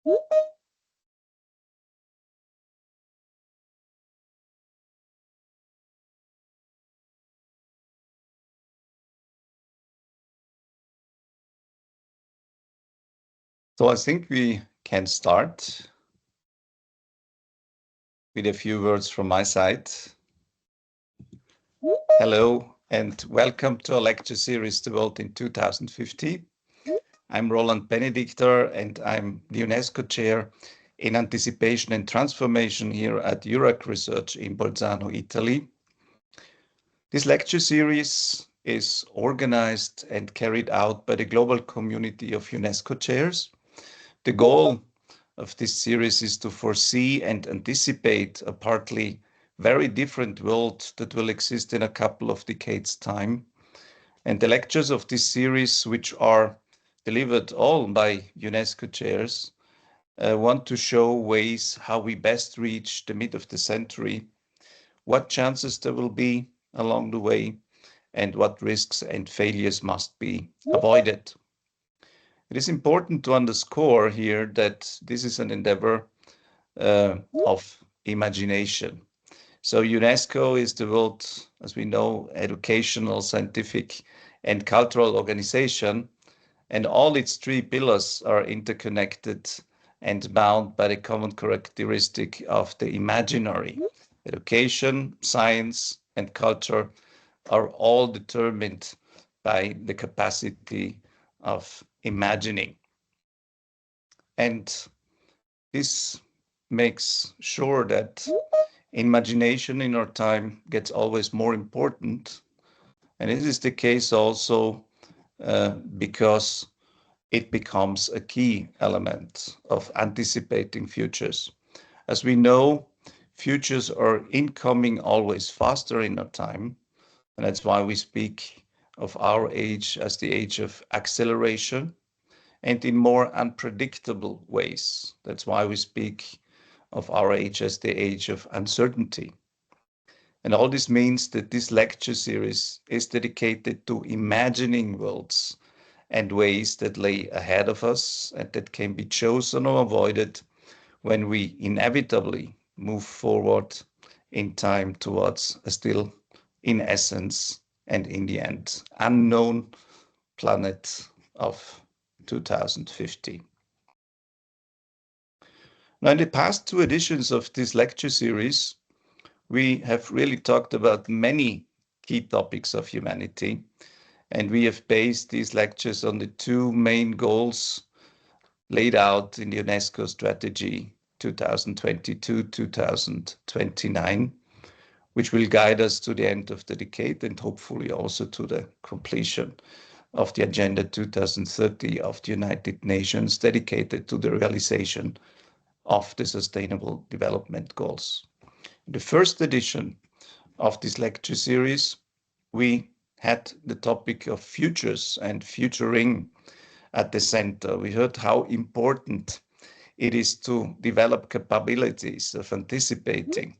So I think we can start with a few words from my side. Hello and welcome to a lecture series, The World in 2050. I'm Roland Benedictor and I'm the UNESCO Chair in Anticipation and Transformation here at Eurac Research in Bolzano, Italy. This lecture series is organized and carried out by the global community of UNESCO Chairs. The goal of this series is to foresee and anticipate a partly very different world that will exist in a couple of decades' time. And the lectures of this series, which are delivered all by UNESCO chairs, want to show ways how we best reach the mid of the century, what chances there will be along the way, and what risks and failures must be avoided. It is important to underscore here that this is an endeavor of imagination. So UNESCO is the world, as we know, educational, scientific, and cultural organization, and all its three pillars are interconnected and bound by the common characteristic of the imaginary. Education, science, and culture are all determined by the capacity of imagining. And this makes sure that imagination in our time gets always more important. And this is the case also because it becomes a key element of anticipating futures. As we know, futures are incoming always faster in our time. And that's why we speak of our age as the age of acceleration and in more unpredictable ways. That's why we speak of our age as the age of uncertainty. And all this means that this lecture series is dedicated to imagining worlds and ways that lay ahead of us and that can be chosen or avoided when we inevitably move forward in time towards a still, in essence, and in the end, unknown planet of 2050. Now, in the past two editions of this lecture series, we have really talked about many key topics of humanity, and we have based these lectures on the two main goals laid out in the UNESCO strategy 2022-2029, which will guide us to the end of the decade and hopefully also to the completion of the Agenda 2030 of the United Nations dedicated to the realization of the Sustainable Development Goals. In the first edition of this lecture series, we had the topic of futures and futuring at the center. We heard how important it is to develop capabilities of anticipating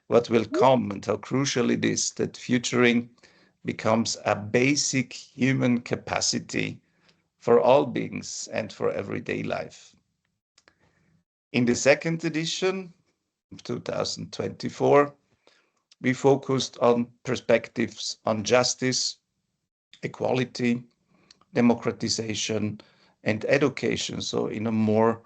what will come and how crucial it is that futuring becomes a basic human capacity for all beings and for everyday life. In the second edition of 2024, we focused on perspectives on justice, equality, democratization, and education. So in a more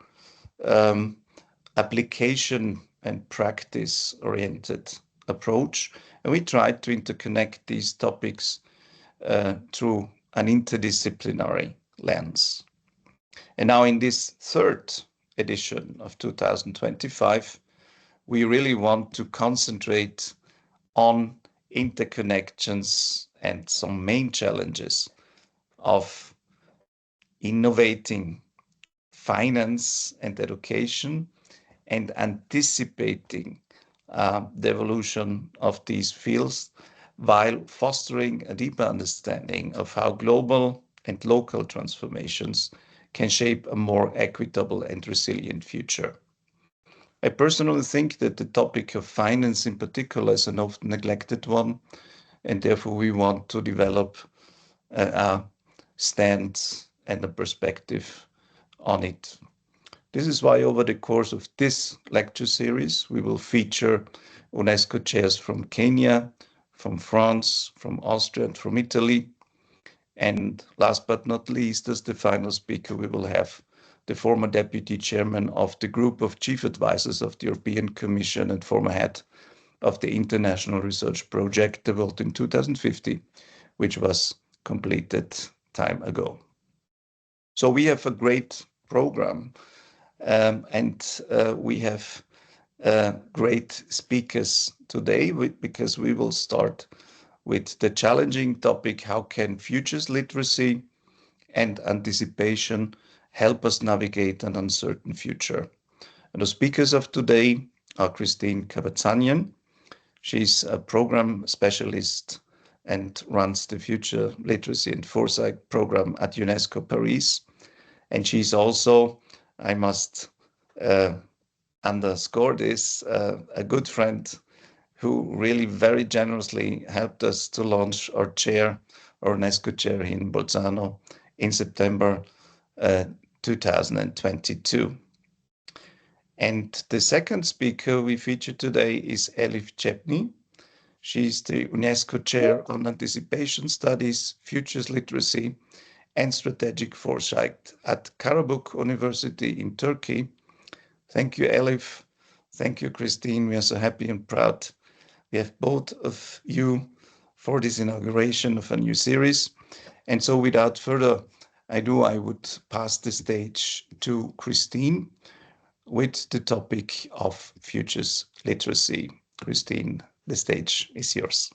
application and practice-oriented approach. And we tried to interconnect these topics through an interdisciplinary lens. And now in this third edition of 2025, we really want to concentrate on interconnections and some main challenges of innovating finance and education and anticipating the evolution of these fields while fostering a deeper understanding of how global and local transformations can shape a more equitable and resilient future. I personally think that the topic of finance in particular is an often neglected one, and therefore we want to develop a stance and a perspective on it. This is why over the course of this lecture series, we will feature UNESCO chairs from Kenya, from France, from Austria, and from Italy. And last but not least, as the final speaker, we will have the former deputy chairman of the group of chief advisors of the European Commission and former head of the international research project, the World in 2050, which was completed time ago. So we have a great program, and we have great speakers today because we will start with the challenging topic, how can futures literacy and anticipation help us navigate an uncertain future? And the speakers of today are Kavazanjian. She's a program specialist and runs the Future Literacy and Foresight program at UNESCO Paris. And she's also, I must underscore this, a good friend who really very generously helped us to launch our chair, our UNESCO chair in Bolzano in September 2022. And the second speaker we feature today is Elif Çepni. She's the UNESCO Chair on Anticipation Studies, Futures Literacy, and Strategic Foresight at Karabuk University in Turkey. Thank you, Elif. Thank you, Christine. We are so happy and proud we have both of you for this inauguration of a new series. And so without further ado, I would pass the stage to Christine with the topic of futures literacy. Christine, the stage is yours.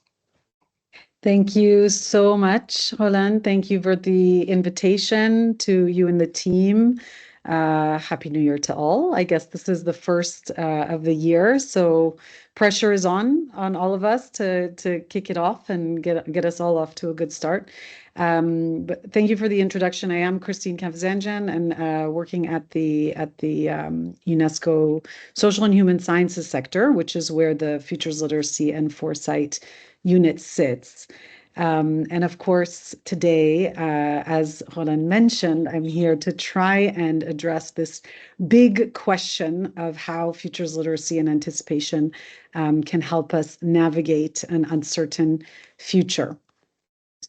Thank you so much, Roland. Thank you for the invitation to you and the team. Happy New Year to all. I guess this is the first of the year, so pressure is on all of us to kick it off and get us all off to a good start. But thank you for the introduction. I am Kavazanjian and working at the UNESCO Social and Human Sciences sector, which is where the Futures Literacy and Foresight unit sits. And of course, today, as Roland mentioned, I'm here to try and address this big question of how futures literacy and anticipation can help us navigate an uncertain future.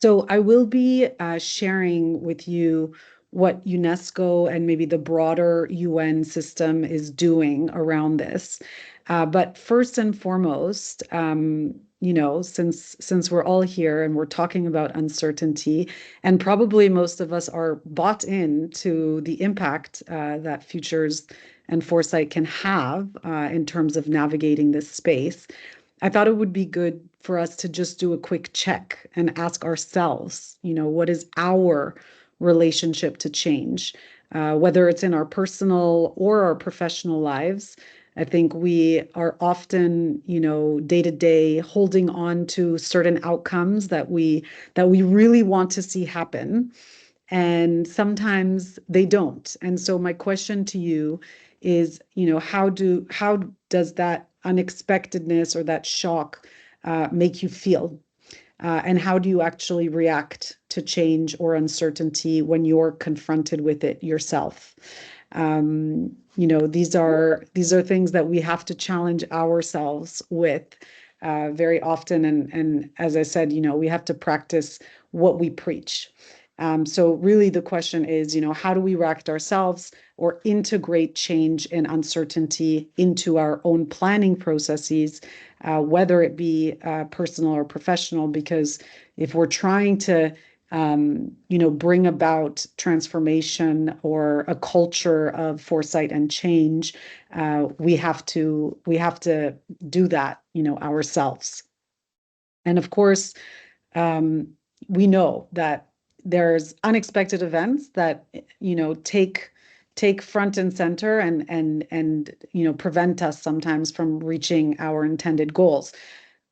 So I will be sharing with you what UNESCO and maybe the broader UN system is doing around this. But first and foremost, you know, since we're all here and we're talking about uncertainty, and probably most of us are bought into the impact that futures and foresight can have in terms of navigating this space, I thought it would be good for us to just do a quick check and ask ourselves, you know, what is our relationship to change, whether it's in our personal or our professional lives. I think we are often, you know, day to day holding on to certain outcomes that we really want to see happen, and sometimes they don't. And so my question to you is, you know, how does that unexpectedness or that shock make you feel? And how do you actually react to change or uncertainty when you're confronted with it yourself? You know, these are things that we have to challenge ourselves with very often. And as I said, you know, we have to practice what we preach. So really the question is, you know, how do we react ourselves or integrate change and uncertainty into our own planning processes, whether it be personal or professional? Because if we're trying to you know, bring about transformation or a culture of foresight and change, we have to do that, you know, ourselves. And of course, we know that there's unexpected events that, you know, take front and center and you know, prevent us sometimes from reaching our intended goals.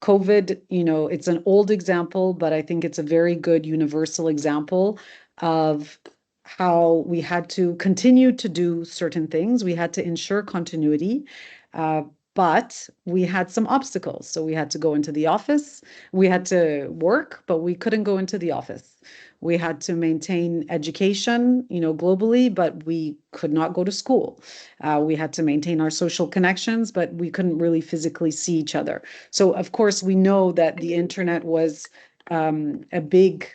COVID, you know, it's an old example, but I think it's a very good universal example of how we had to continue to do certain things. We had to ensure continuity, but we had some obstacles. So we had to go into the office. We had to work, but we couldn't go into the office. we had to maintain education, globally, but we could not go to school. We had to maintain our social connections, but we couldn't really physically see each other. So, of course, we know that the internet was a big,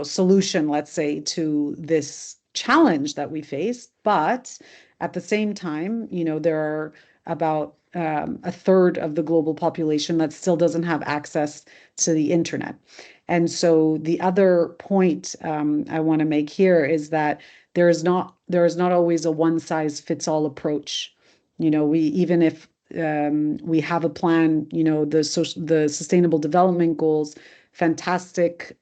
solution, let's say, to this challenge that we face. But at the same time, there are about a third of the global population that still doesn't have access to the internet. And so the other point I want to make here is that there is not always a one size fits all approach. We even if we have a plan, the Sustainable Development Goals, fantastic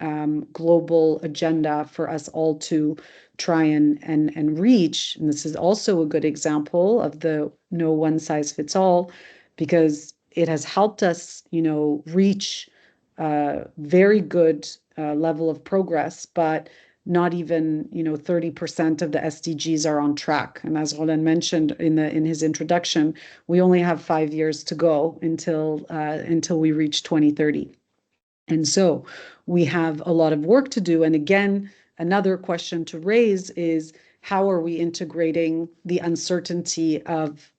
global agenda for us all to try and reach. And this is also a good example of the no one size fits all, because it has helped us, reach very good level of progress, but not even 30% of the SDGs are on track. And as Roland mentioned in his introduction, we only have 5 years to go until we reach 2030. And so we have a lot of work to do. And again, another question to raise is, how are we integrating the uncertainty of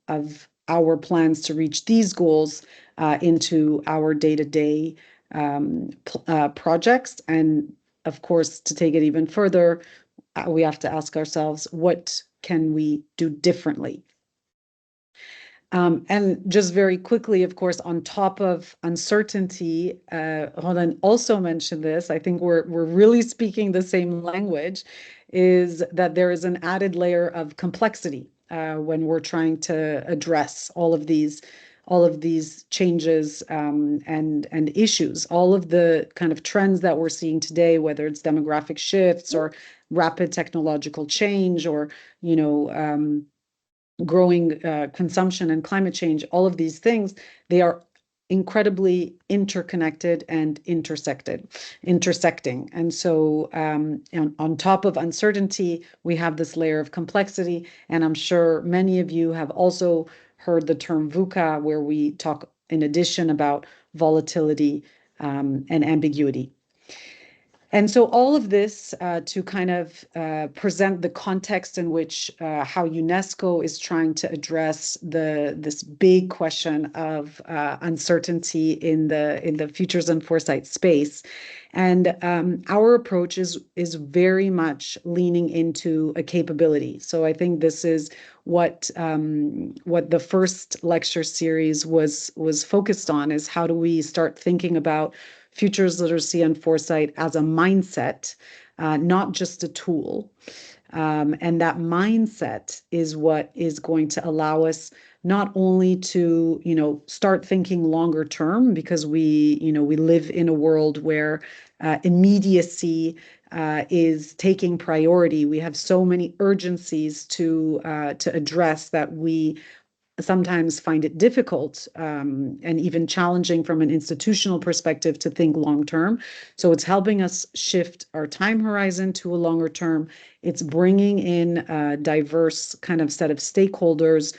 our plans to reach these goals into our day-to-day projects? And of course, to take it even further, we have to ask ourselves, what can we do differently? And just very quickly, of course, on top of uncertainty, Roland also mentioned this, I think we're really speaking the same language, is that there is an added layer of complexity when we're trying to address all of these changes and issues, all of the kind of trends that we're seeing today, whether it's demographic shifts or rapid technological change, or growing consumption and climate change, all of these things, they are incredibly interconnected and intersecting. And so on top of uncertainty, we have this layer of complexity. And I'm sure many of you have also heard the term VUCA, where we talk in addition about volatility and ambiguity. And so all of this to kind of present the context in which how UNESCO is trying to address this big question of uncertainty in the futures and foresight space. And our approach is very much leaning into a capability. So I think this is what the first lecture series was focused on, is how do we start thinking about futures literacy and foresight as a mindset, not just a tool. And that mindset is what is going to allow us not only to, start thinking longer term, because we live in a world where immediacy is taking priority. We have so many urgencies to address that we sometimes find it difficult and even challenging from an institutional perspective to think long term. So it's helping us shift our time horizon to a longer term. It's bringing in a diverse kind of set of stakeholders.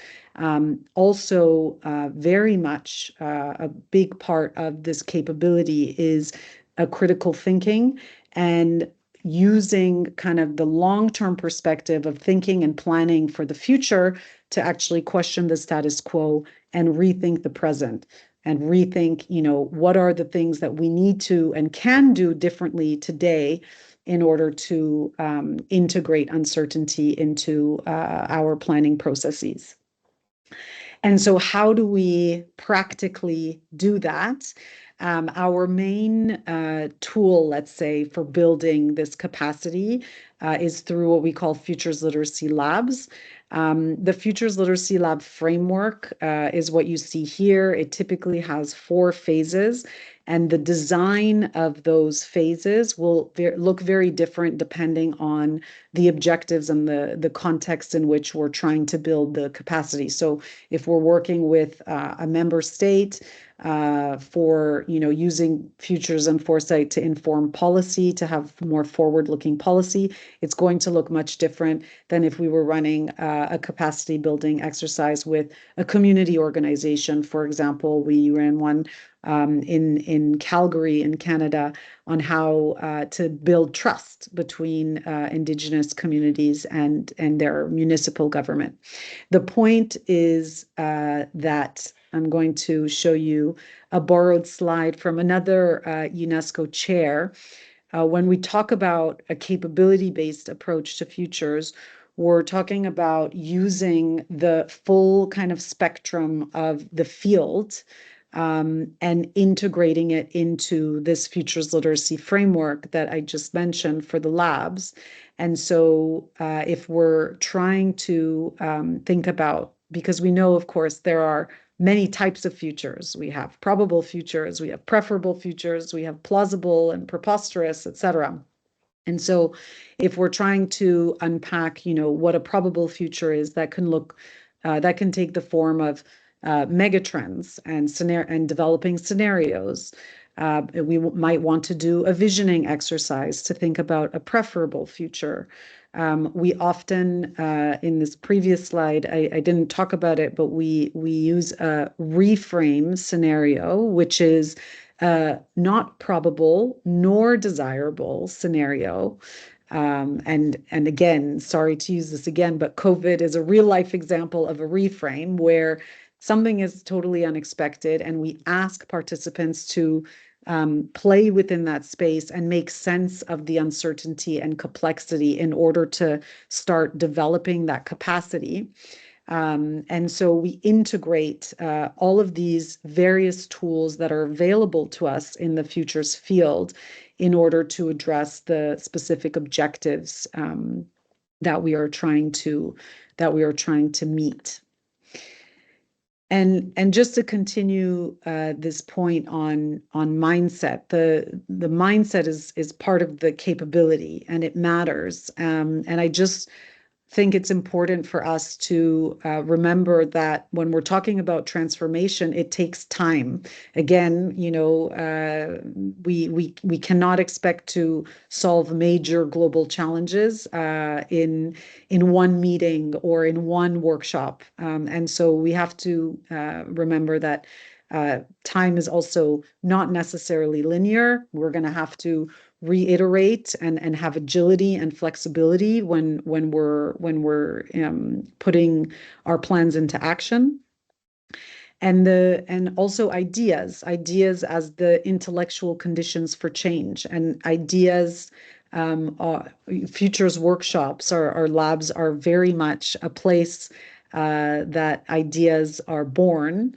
Also, very much a big part of this capability is a critical thinking and using kind of the long-term perspective of thinking and planning for the future to actually question the status quo and rethink the present, and rethink, what are the things that we need to and can do differently today in order to integrate uncertainty into our planning processes. And so how do we practically do that? Our main tool, let's say, for building this capacity is through what we call Futures Literacy Labs. The Futures Literacy Lab framework is what you see here. It typically has 4 phases, and the design of those phases will look very different depending on the objectives and the context in which we're trying to build the capacity. So if we're working with a member state, for, using futures and foresight to inform policy, to have more forward-looking policy. It's going to look much different than if we were running a capacity building exercise with a community organization. For example, we ran one in Calgary in Canada on how to build trust between Indigenous communities and their municipal government. The point is that I'm going to show you a borrowed slide from another UNESCO chair. When we talk about a capability-based approach to futures, we're talking about using the full kind of spectrum of the field and integrating it into this futures literacy framework that I just mentioned for the labs. And so if we're trying to think about, because we know, of course, there are many types of futures. We have probable futures, we have preferable futures, we have plausible and preposterous, etc. And so if we're trying to unpack, what a probable future is, that can take the form of megatrends and developing scenarios. We might want to do a visioning exercise to think about a preferable future. We often, in this previous slide, I didn't talk about it, but we use a reframe scenario, which is not probable nor desirable scenario. And again, sorry to use this again, but COVID is a real life example of a reframe where something is totally unexpected, and we ask participants to play within that space and make sense of the uncertainty and complexity in order to start developing that capacity. And so we integrate all of these various tools that are available to us in the futures field in order to address the specific objectives that we are trying to meet. And just to continue this point on mindset, the mindset is part of the capability, and it matters. And I just think it's important for us to remember that when we're talking about transformation, it takes time. Again, we cannot expect to solve major global challenges in one meeting or in one workshop, and so we have to remember that time is also not necessarily linear. We're going to have to reiterate and have agility and flexibility when we're putting our plans into action. And also ideas as the intellectual conditions for change, and ideas. Futures workshops, our labs are very much a place that ideas are born.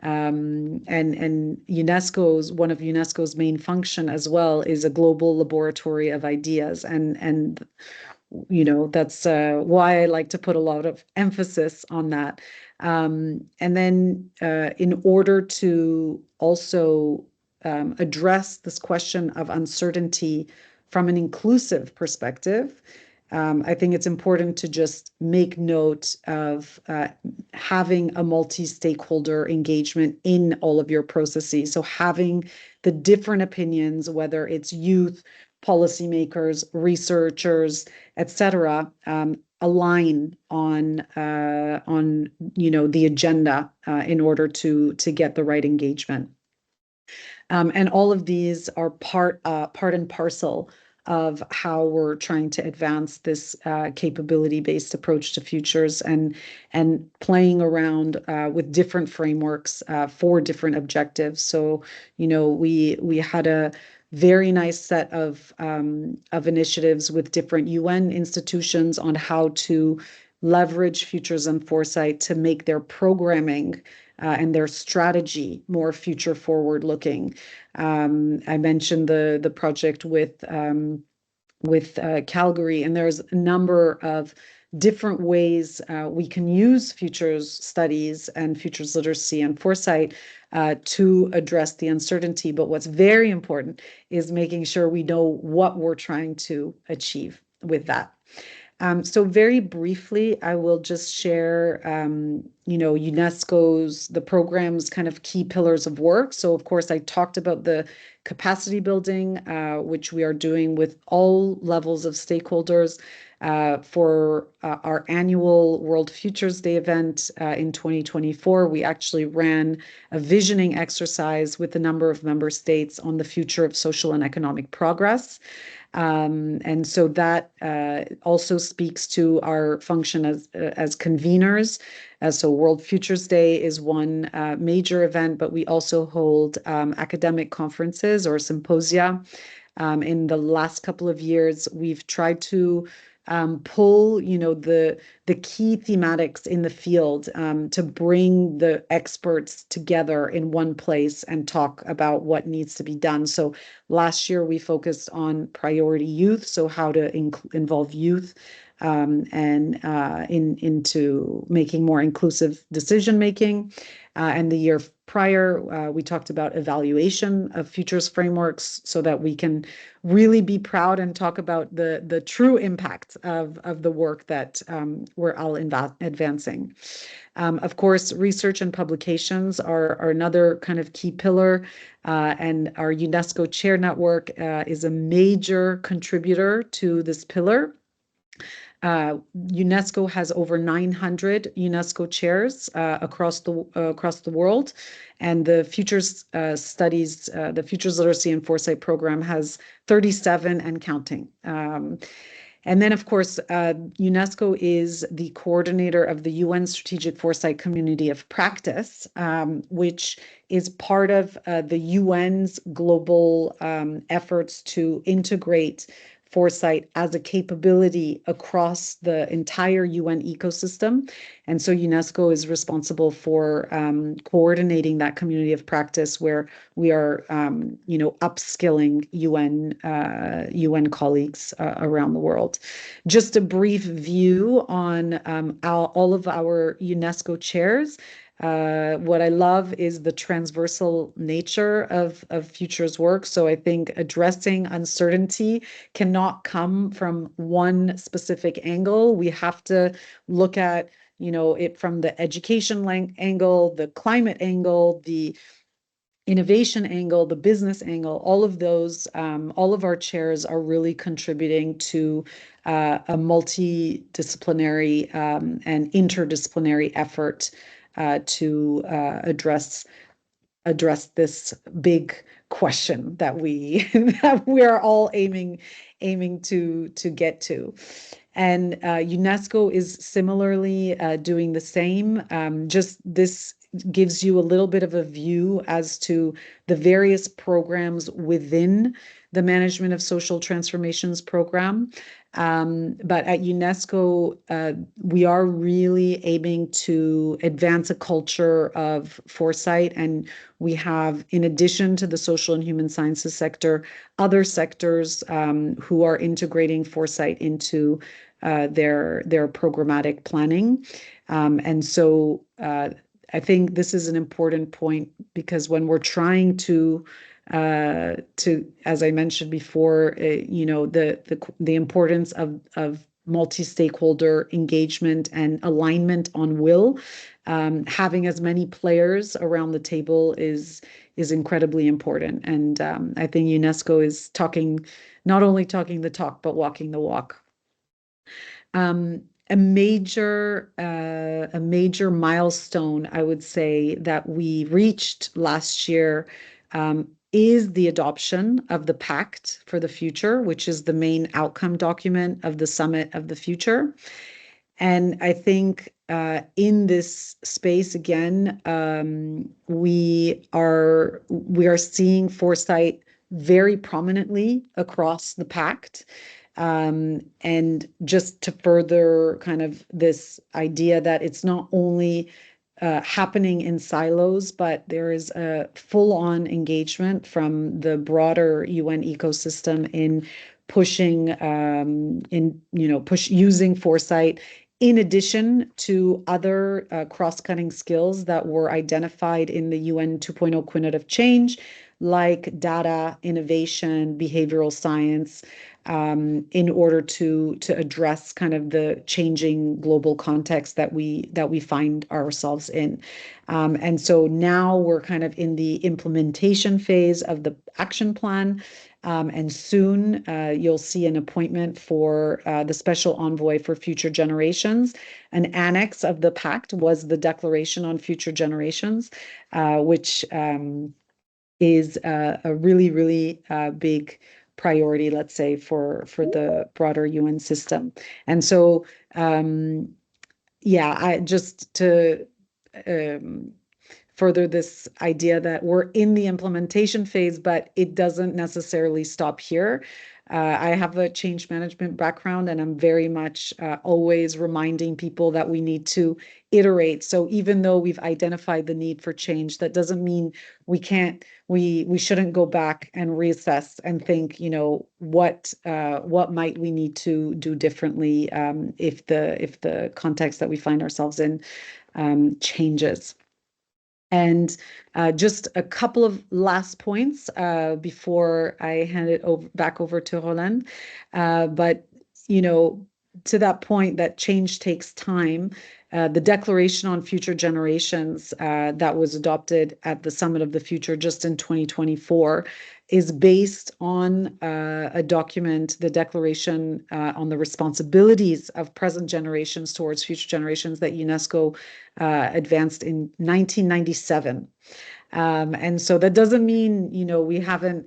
And one of UNESCO's main function as well is a global laboratory of ideas, and that's why I like to put a lot of emphasis on that. And then in order to also address this question of uncertainty from an inclusive perspective, I think it's important to just make note of having a multi-stakeholder engagement in all of your processes. So having the different opinions, whether it's youth, policymakers, researchers, etc., align on the agenda in order to get the right engagement. And all of these are part and parcel of how we're trying to advance this capability-based approach to futures, and playing around with different frameworks for different objectives. So, we had a very nice set of initiatives with different UN institutions on how to leverage futures and foresight to make their programming and their strategy more future forward looking. I mentioned the project with Calgary, and there's a number of different ways we can use futures studies and futures literacy and foresight to address the uncertainty. But what's very important is making sure we know what we're trying to achieve with that. So very briefly, I will just share, UNESCO's, the program's kind of key pillars of work. So of course, I talked about the capacity building, which we are doing with all levels of stakeholders for our annual World Futures Day event in 2024. We actually ran a visioning exercise with a number of member states on the future of social and economic progress. And so that also speaks to our function as conveners. So World Futures Day is one major event, but we also hold academic conferences or symposia. In the last couple of years, we've tried to pull, the key thematics in the field to bring the experts together in one place and talk about what needs to be done. So last year we focused on priority youth, so how to involve youth into making more inclusive decision making. And the year prior, we talked about evaluation of futures frameworks so that we can really be proud and talk about the true impact of the work that we're all advancing. Of course, research and publications are another kind of key pillar, and our UNESCO Chair Network is a major contributor to this pillar. UNESCO has over 900 UNESCO chairs across the world, and the Futures Studies, the Futures Literacy and Foresight program has 37 and counting. And then, of course, UNESCO is the coordinator of the UN Strategic Foresight Community of Practice, which is part of the UN's global efforts to integrate foresight as a capability across the entire UN ecosystem. And so UNESCO is responsible for coordinating that community of practice where we are, upskilling UN colleagues around the world. Just a brief view on all of our UNESCO chairs. What I love is the transversal nature of futures work. So I think addressing uncertainty cannot come from one specific angle. We have to look at, it from the education angle, the climate angle, the innovation angle, the business angle. All of those, all of our chairs are really contributing to a multidisciplinary and interdisciplinary effort to address this big question that we are all aiming to get to. And UNESCO is similarly doing the same. Just this gives you a little bit of a view as to the various programs within the Management of Social Transformations program. But at UNESCO, we are really aiming to advance a culture of foresight. And we have, in addition to the social and human sciences sector, other sectors who are integrating foresight into their programmatic planning. And so I think this is an important point because when we're trying to, as I mentioned before, the importance of multi-stakeholder engagement and alignment on will, having as many players around the table is incredibly important. And I think UNESCO is not only talking the talk, but walking the walk. A major milestone, I would say, that we reached last year is the adoption of the Pact for the Future, which is the main outcome document of the Summit of the Future. And I think in this space again, we are seeing foresight very prominently across the Pact. And just to further kind of this idea that it's not only happening in silos, but there is a full-on engagement from the broader UN ecosystem in pushing, using foresight in addition to other cross-cutting skills that were identified in the UN 2.0 Quintet of Change, like data, innovation, behavioral science, in order to address kind of the changing global context that we find ourselves in. And so now we're kind of in the implementation phase of the action plan. And soon you'll see an appointment for the special envoy for future generations. An annex of the pact was the Declaration on Future Generations, which is a really, really big priority, let's say, for the broader UN system. And so, yeah, I just to further this idea that we're in the implementation phase, but it doesn't necessarily stop here. I have a change management background, and I'm very much always reminding people that we need to iterate. So even though we've identified the need for change, that doesn't mean we shouldn't go back and reassess and think, what might we need to do differently if the context that we find ourselves in changes. And just a couple of last points before I hand it back over to Roland. But, to that point that change takes time, the Declaration on Future Generations that was adopted at the Summit of the Future just in 2024 is based on a document, the Declaration on the Responsibilities of Present Generations towards Future Generations that UNESCO advanced in 1997. And so that doesn't mean, we haven't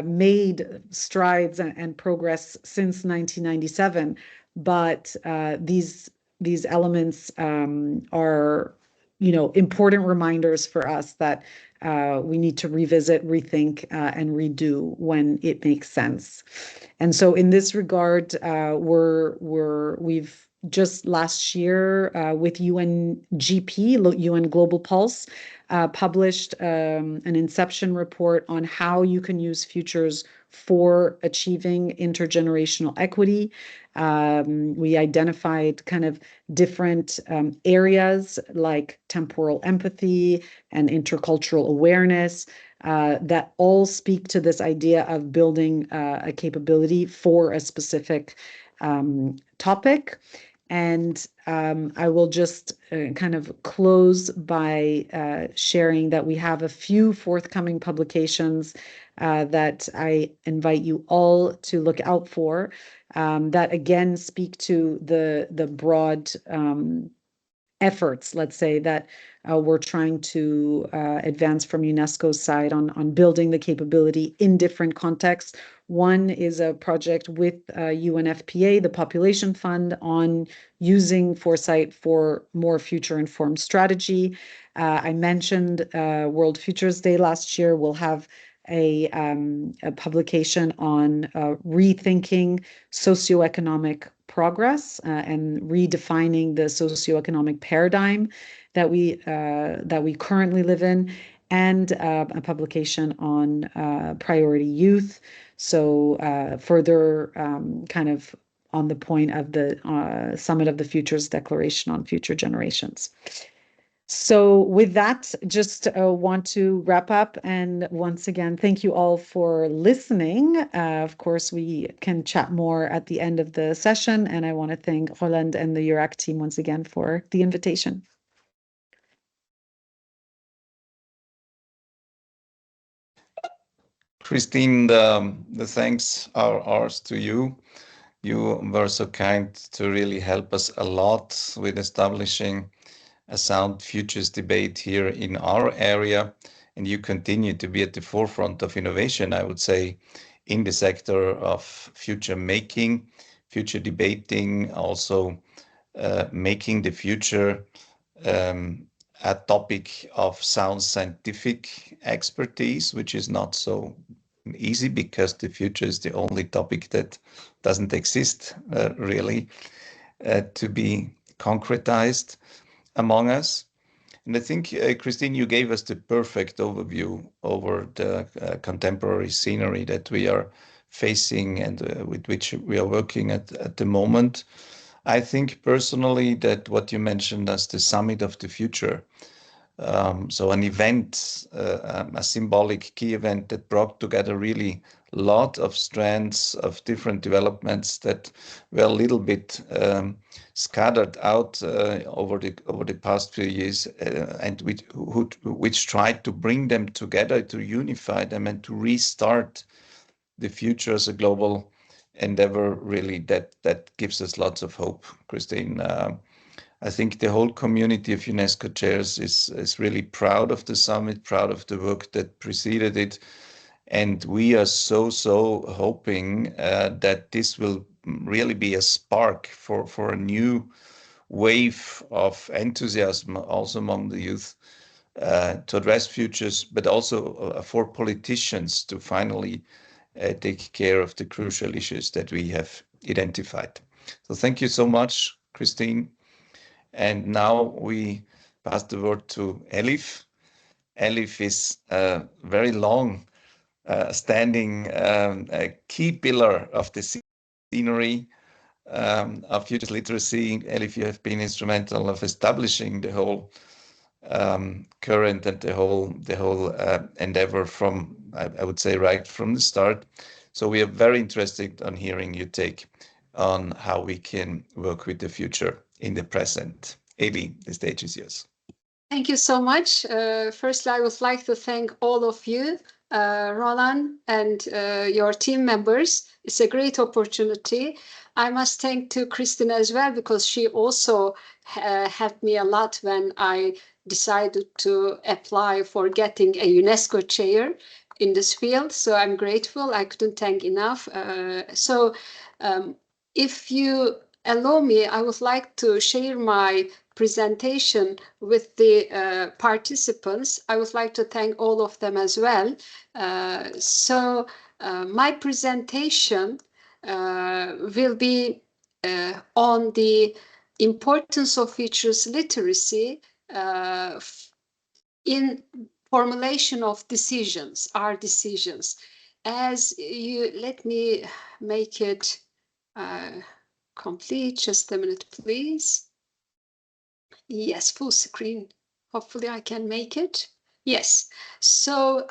made strides and progress since 1997, but these elements are, important reminders for us that we need to revisit, rethink, and redo when it makes sense. And so in this regard, we've just last year with UNGP, UN Global Pulse, published an inception report on how you can use futures for achieving intergenerational equity. We identified kind of different areas like temporal empathy and intercultural awareness that all speak to this idea of building a capability for a specific topic. And I will just kind of close by sharing that we have a few forthcoming publications that I invite you all to look out for that again speak to the broad efforts, let's say, that we're trying to advance from UNESCO's side on building the capability in different contexts. One is a project with UNFPA, the Population Fund, on using Foresight for more future-informed strategy. I mentioned World Futures Day last year. We'll have a publication on rethinking socioeconomic progress and redefining the socioeconomic paradigm that we currently live in, and a publication on priority youth. So further kind of on the point of the Summit of the Futures Declaration on Future Generations. So with that, just want to wrap up, and once again, thank you all for listening. Of course, we can chat more at the end of the session, and I want to thank Roland and the Eurac team once again for the invitation. Christine, the thanks are ours to you. You were so kind to really help us a lot with establishing a sound futures debate here in our area, and you continue to be at the forefront of innovation, I would say, in the sector of future making, future debating, also making the future a topic of sound scientific expertise, which is not so easy because the future is the only topic that doesn't exist really to be concretized among us. And I think, Christine, you gave us the perfect overview over the contemporary scenery that we are facing and with which we are working at the moment. I think personally that what you mentioned as the Summit of the Future So an event, a symbolic key event that brought together really a lot of strands of different developments that were a little bit scattered out over the past few years, and which tried to bring them together, to unify them, and to restart the future as a global endeavor. Really, that gives us lots of hope, Christine. I think the whole community of UNESCO Chairs is really proud of the summit, proud of the work that preceded it. And we are so hoping that this will really be a spark for a new wave of enthusiasm also among the youth to address futures, but also for politicians to finally take care of the crucial issues that we have identified. So thank you so much, Christine. And now we pass the word to Elif. Elif is a very long standing a key pillar of the scenery of futures literacy. Elif, you have been instrumental of establishing the whole current and the whole endeavor from, I would say, right from the start. So we are very interested on hearing your take on how we can work with the future in the present. Eli, the stage is yours. Thank you so much. Firstly, I would like to thank all of you, Roland, and your team members. It's a great opportunity. I must thank to Kristin as well, because she also helped me a lot when I decided to apply for getting a UNESCO chair in this field. So I'm grateful. I couldn't thank enough. If you allow me, I would like to share my presentation with the participants. I would like to thank all of them as well. My presentation will be on the importance of futures literacy in formulation of decisions, our decisions. Let me make it complete. Just a minute, please. Yes, full screen. Hopefully I can make it. Yes. So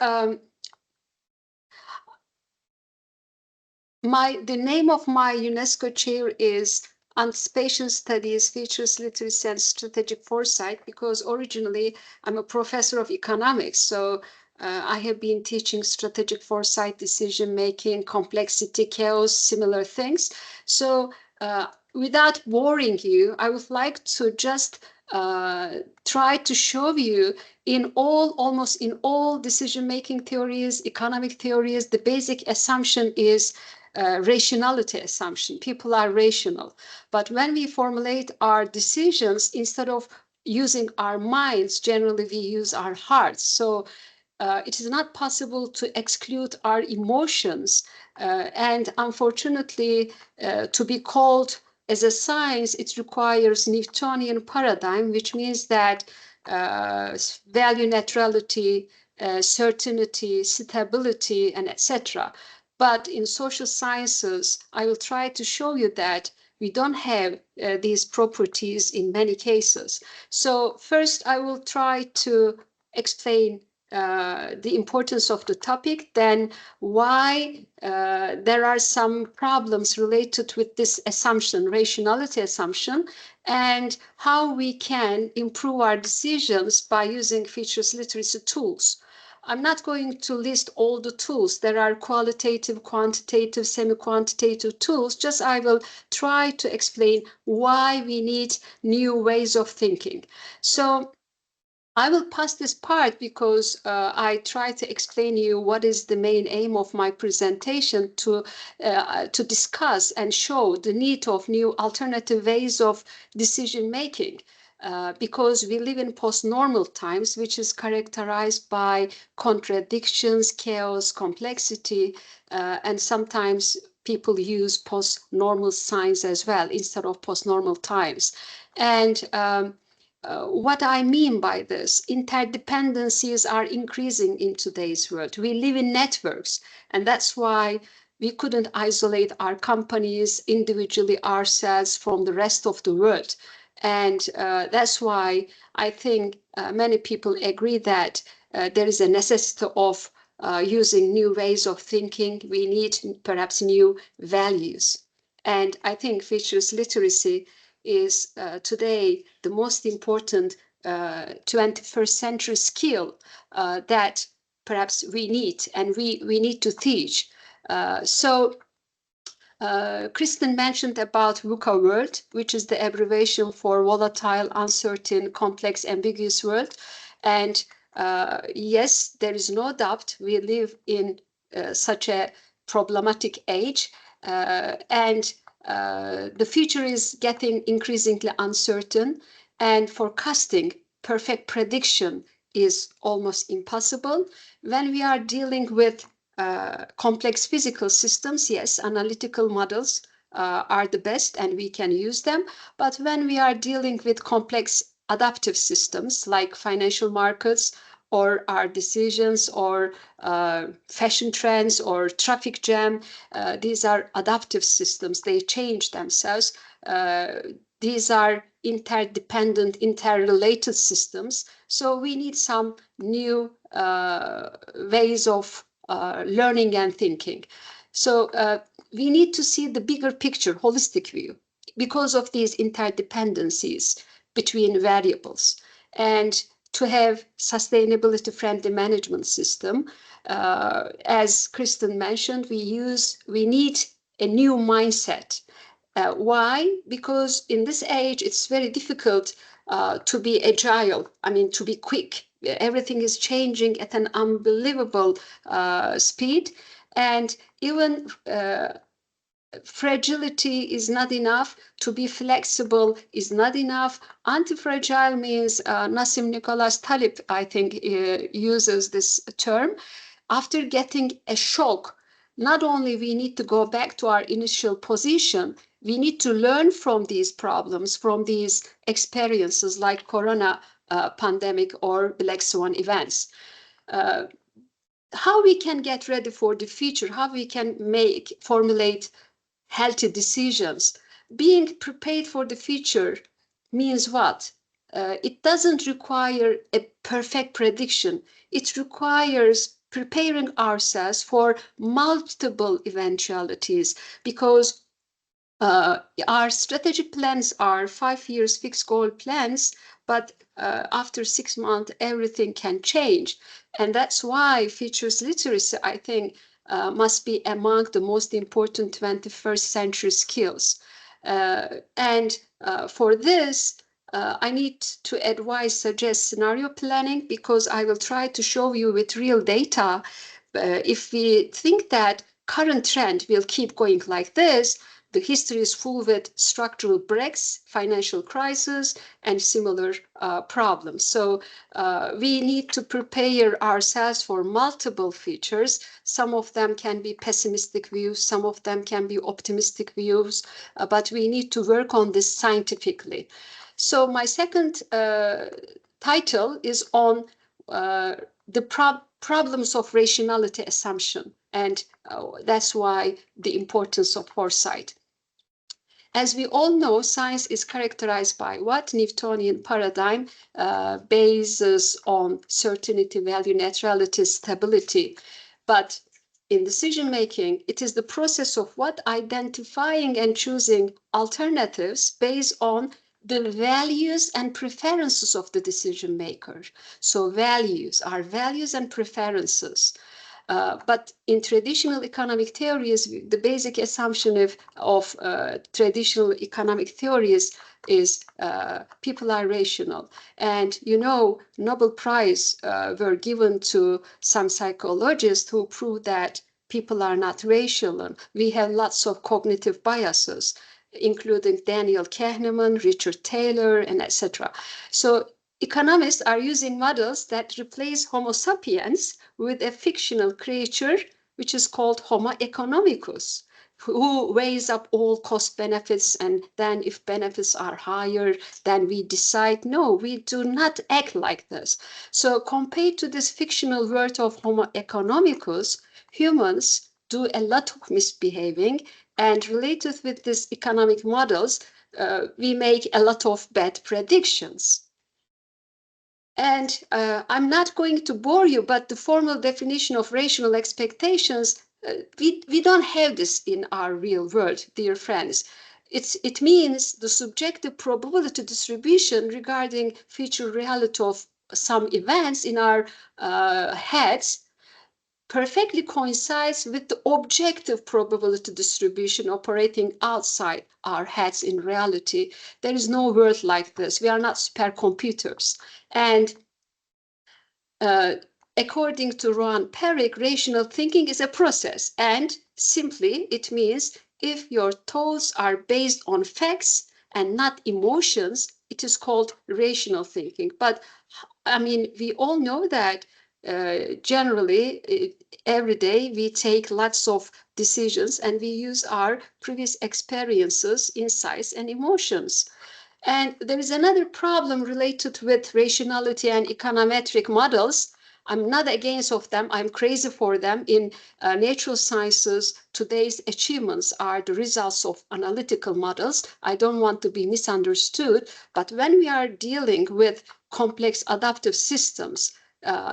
the name of my UNESCO chair is Anticipation Studies, Futures Literacy and Strategic Foresight, because originally I'm a professor of economics. So I have been teaching strategic foresight, decision making, complexity, chaos, similar things. So without boring you, I would like to just try to show you almost in all decision-making theories, economic theories, the basic assumption is rationality assumption. People are rational. But when we formulate our decisions, instead of using our minds, generally we use our hearts. So it is not possible to exclude our emotions. And unfortunately, to be called as a science, it requires Newtonian paradigm, which means that value neutrality, certainty, stability, and etc. But in social sciences, I will try to show you that we don't have these properties in many cases. So first, I will try to explain the importance of the topic, then why there are some problems related with this assumption, rationality assumption, and how we can improve our decisions by using futures literacy tools. I'm not going to list all the tools. There are qualitative, quantitative, semi-quantitative tools. Just I will try to explain why we need new ways of thinking. So I will pass this part because I try to explain you what is the main aim of my presentation to discuss and show the need of new alternative ways of decision making. Because we live in post-normal times, which is characterized by contradictions, chaos, complexity, and sometimes people use post-normal signs as well instead of post-normal times. And what I mean by this, interdependencies are increasing in today's world. We live in networks, and that's why we couldn't isolate our companies individually, ourselves from the rest of the world. And that's why I think many people agree that there is a necessity of using new ways of thinking. We need perhaps new values. And I think features literacy is today the most important 21st century skill that perhaps we need, and we need to teach. Kristen mentioned about VUCA world, which is the abbreviation for volatile, uncertain, complex, ambiguous world. And yes, there is no doubt we live in such a problematic age, and the future is getting increasingly uncertain, and forecasting perfect prediction is almost impossible. When we are dealing with complex physical systems, yes, analytical models are the best and we can use them. But when we are dealing with complex adaptive systems like financial markets or our decisions or fashion trends or traffic jam, these are adaptive systems. They change themselves. These are interdependent, interrelated systems. So we need some new ways of learning and thinking. So we need to see the bigger picture, holistic view, because of these interdependencies between variables, and to have sustainability-friendly management system. As Kristen mentioned, we need a new mindset. Why? Because in this age, it's very difficult to be agile, I mean, to be quick. Everything is changing at an unbelievable speed. And even fragility is not enough. To be flexible is not enough. Anti-fragile means, Nassim Nicholas Taleb, I think, uses this term. After getting a shock, not only we need to go back to our initial position, we need to learn from these problems, from these experiences like Corona pandemic or Black Swan events. How we can get ready for the future, how we can formulate healthy decisions. Being prepared for the future means what? It doesn't require a perfect prediction. It requires preparing ourselves for multiple eventualities, because our strategic plans are 5 years fixed goal plans, but after 6 months, everything can change. And that's why features literacy, I think, must be among the most important 21st century skills. And for this, I need to suggest scenario planning, because I will try to show you with real data. If we think that current trend will keep going like this, the history is full with structural breaks, financial crisis, and similar problems. So we need to prepare ourselves for multiple features. Some of them can be pessimistic views, some of them can be optimistic views, but we need to work on this scientifically. So my second title is on the problems of rationality assumption, and that's why the importance of foresight. As we all know, science is characterized by what? Newtonian paradigm bases on certainty, value, neutrality, stability. But in decision making, it is the process of what? Identifying and choosing alternatives based on the values and preferences of the decision maker. So values are values and preferences. But in traditional economic theories, the basic assumption of traditional economic theories is people are rational. And you know, Nobel Prize were given to some psychologists who proved that people are not rational. We have lots of cognitive biases, including Daniel Kahneman, Richard Taylor, and etc. So economists are using models that replace Homo sapiens with a fictional creature, which is called Homo economicus, who weighs up all cost benefits, and then if benefits are higher, then we decide. No, we do not act like this. So compared to this fictional world of Homo economicus, humans do a lot of misbehaving, and related with these economic models, we make a lot of bad predictions. And I'm not going to bore you, but the formal definition of rational expectations, we don't have this in our real world, dear friends. It means the subjective probability distribution regarding future reality of some events in our heads perfectly coincides with the objective probability distribution operating outside our heads in reality. There is no world like this. We are not supercomputers. And according to Rohan Perrick, rational thinking is a process. And simply, it means if your thoughts are based on facts and not emotions, it is called rational thinking. But I mean, we all know that generally, every day we take lots of decisions and we use our previous experiences, insights, and emotions. And there is another problem related with rationality and econometric models. I'm not against of them. I'm crazy for them. In natural sciences, today's achievements are the results of analytical models. I don't want to be misunderstood, but when we are dealing with complex adaptive systems,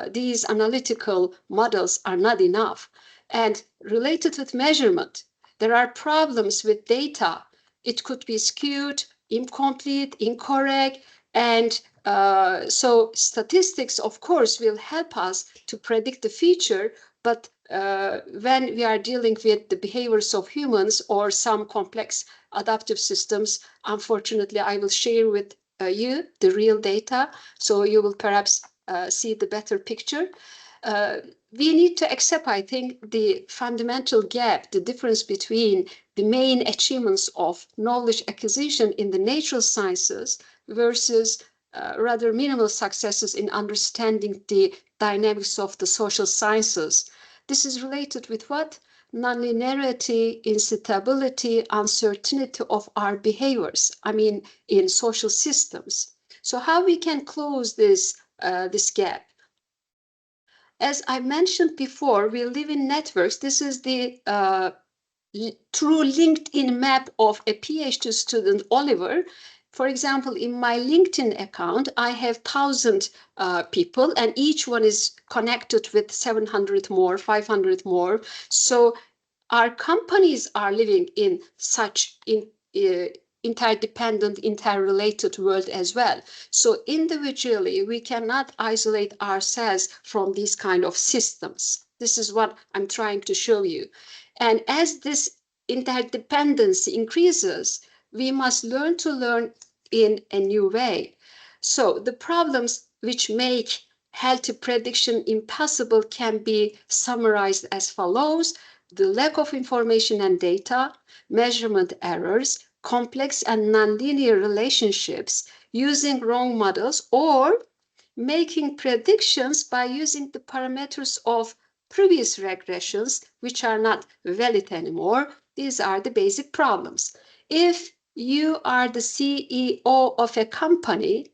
these analytical models are not enough. And related with measurement, there are problems with data. It could be skewed, incomplete, incorrect, and so statistics, of course, will help us to predict the future, but when we are dealing with the behaviors of humans or some complex adaptive systems, unfortunately, I will share with you the real data, so you will perhaps see the better picture. We need to accept, I think, the fundamental gap, the difference between the main achievements of knowledge acquisition in the natural sciences versus rather minimal successes in understanding the dynamics of the social sciences. This is related with what? Nonlinearity, instability, uncertainty of our behaviors, I mean, in social systems. So how we can close this gap? As I mentioned before, we live in networks. This is the true LinkedIn map of a PhD student, Oliver. For example, in my LinkedIn account, I have 1,000 people, and each one is connected with 700 more, 500 more. So our companies are living in such interdependent, interrelated world as well. So individually, we cannot isolate ourselves from these kind of systems. This is what I'm trying to show you. And as this interdependency increases, we must learn to learn in a new way. So the problems which make healthy prediction impossible can be summarized as follows: the lack of information and data, measurement errors, complex and nonlinear relationships, using wrong models, or making predictions by using the parameters of previous regressions, which are not valid anymore. These are the basic problems. If you are the CEO of a company,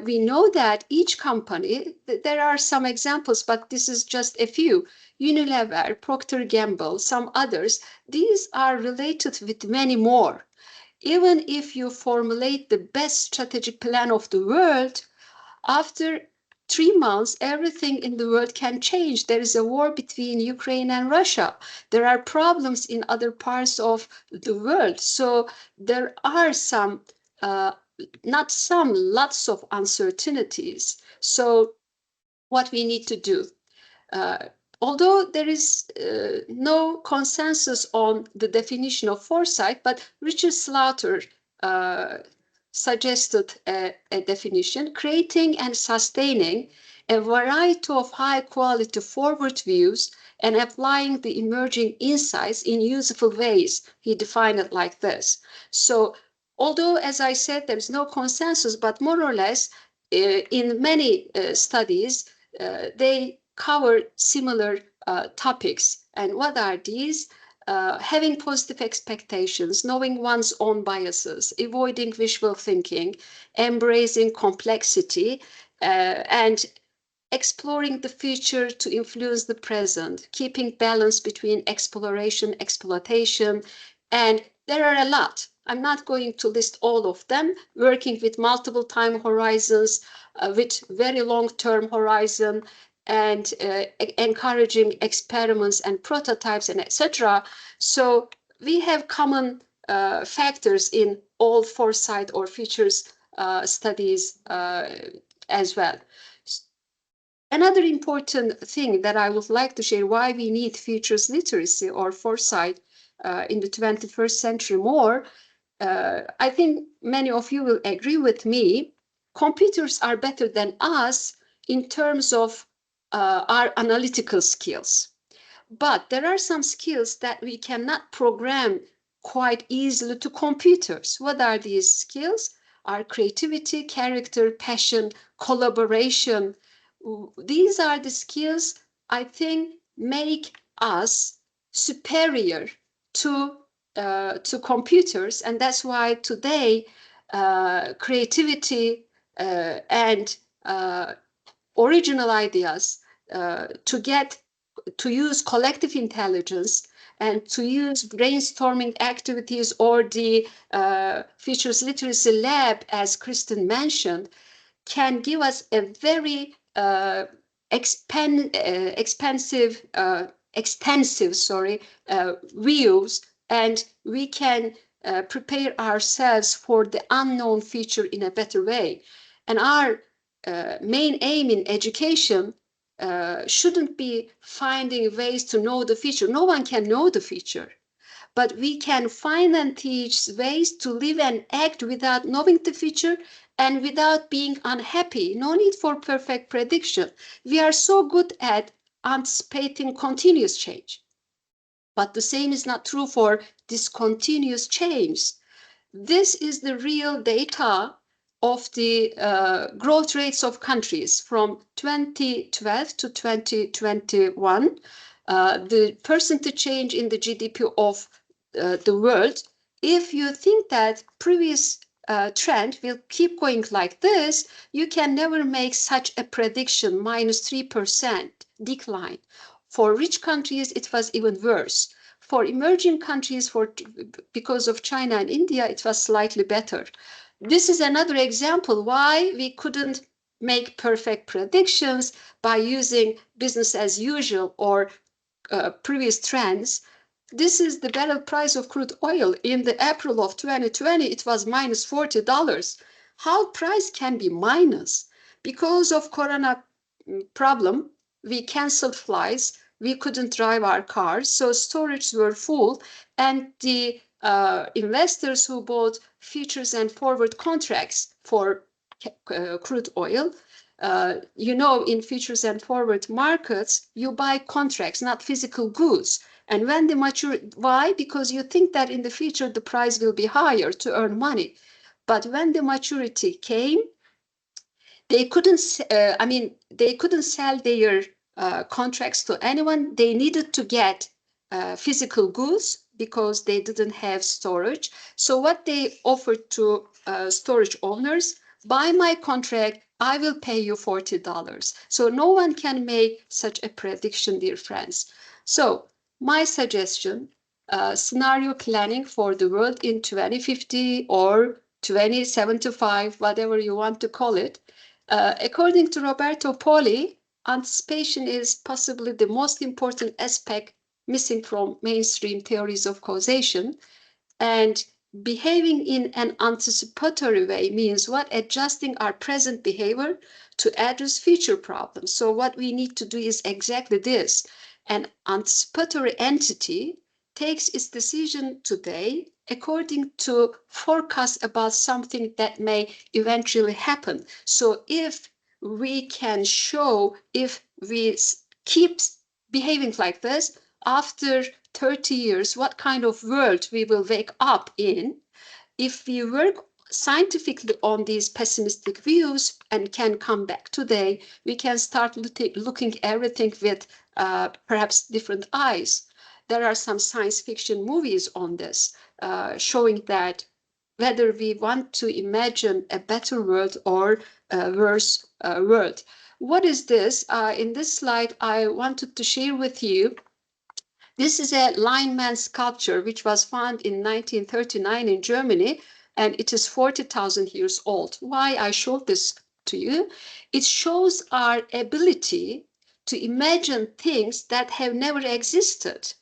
we know that each company, there are some examples, but this is just a few. Unilever, Procter & Gamble, some others, these are related with many more. Even if you formulate the best strategic plan of the world, after 3 months, everything in the world can change. There is a war between Ukraine and Russia. There are problems in other parts of the world. So there are some, not some, lots of uncertainties. So what we need to do, although there is no consensus on the definition of foresight, but Richard Slaughter suggested a definition: creating and sustaining a variety of high-quality forward views and applying the emerging insights in useful ways. He defined it like this. So, although, as I said, there is no consensus, but more or less, in many studies, they cover similar topics. And what are these? Having positive expectations, knowing one's own biases, avoiding wishful thinking, embracing complexity, and exploring the future to influence the present, keeping balance between exploration, exploitation, and there are a lot. I'm not going to list all of them, working with multiple time horizons, with very long-term horizon, and encouraging experiments and prototypes and etc. So we have common factors in all foresight or futures studies as well. Another important thing that I would like to share why we need futures literacy or foresight in the 21st century more. I think many of you will agree with me. Computers are better than us in terms of our analytical skills. But there are some skills that we cannot program quite easily to computers. What are these skills? Our creativity, character, passion, collaboration. These are the skills I think make us superior to computers, and that's why today creativity and original ideas to use collective intelligence and to use brainstorming activities or the futures literacy lab, as Kristen mentioned, can give us a very extensive views, and we can prepare ourselves for the unknown future in a better way. And our main aim in education shouldn't be finding ways to know the future. No one can know the future, but we can find and teach ways to live and act without knowing the future and without being unhappy. No need for perfect prediction. We are so good at anticipating continuous change. But the same is not true for discontinuous change. This is the real data of the growth rates of countries from 2012 to 2021. The percentage change in the GDP of the world. If you think that previous trend will keep going like this, you can never make such a prediction, -3% decline. For rich countries, it was even worse. For emerging countries, because of China and India, it was slightly better. This is another example why we couldn't make perfect predictions by using business as usual or previous trends. This is the barrel price of crude oil. In the April of 2020, it was -$40. How price can be minus? Because of corona problem, we canceled flights. We couldn't drive our cars, so storages were full, and the investors who bought futures and forward contracts for crude oil, in futures and forward markets, you buy contracts, not physical goods. And when they mature, why? Because you think that in the future the price will be higher to earn money. But when the maturity came, they couldn't sell their contracts to anyone. They needed to get physical goods because they didn't have storage. So what they offered to storage owners, buy my contract, I will pay you $40. So no one can make such a prediction, dear friends. So my suggestion, scenario planning for the world in 2050 or 2075, whatever you want to call it. According to Roberto Poli, anticipation is possibly the most important aspect missing from mainstream theories of causation. And behaving in an anticipatory way means what? Adjusting our present behavior to address future problems. So what we need to do is exactly this. An anticipatory entity takes its decision today according to forecasts about something that may eventually happen. So if we can show, if we keep behaving like this, after 30 years, what kind of world we will wake up in, if we work scientifically on these pessimistic views and can come back today, we can start looking everything with perhaps different eyes. There are some science fiction movies on this, showing that whether we want to imagine a better world or a worse world. What is this? In this slide, I wanted to share with you This is a lineman sculpture which was found in 1939 in Germany, and it is 40,000 years old. Why I showed this to you? It shows our ability to imagine things that have never existed.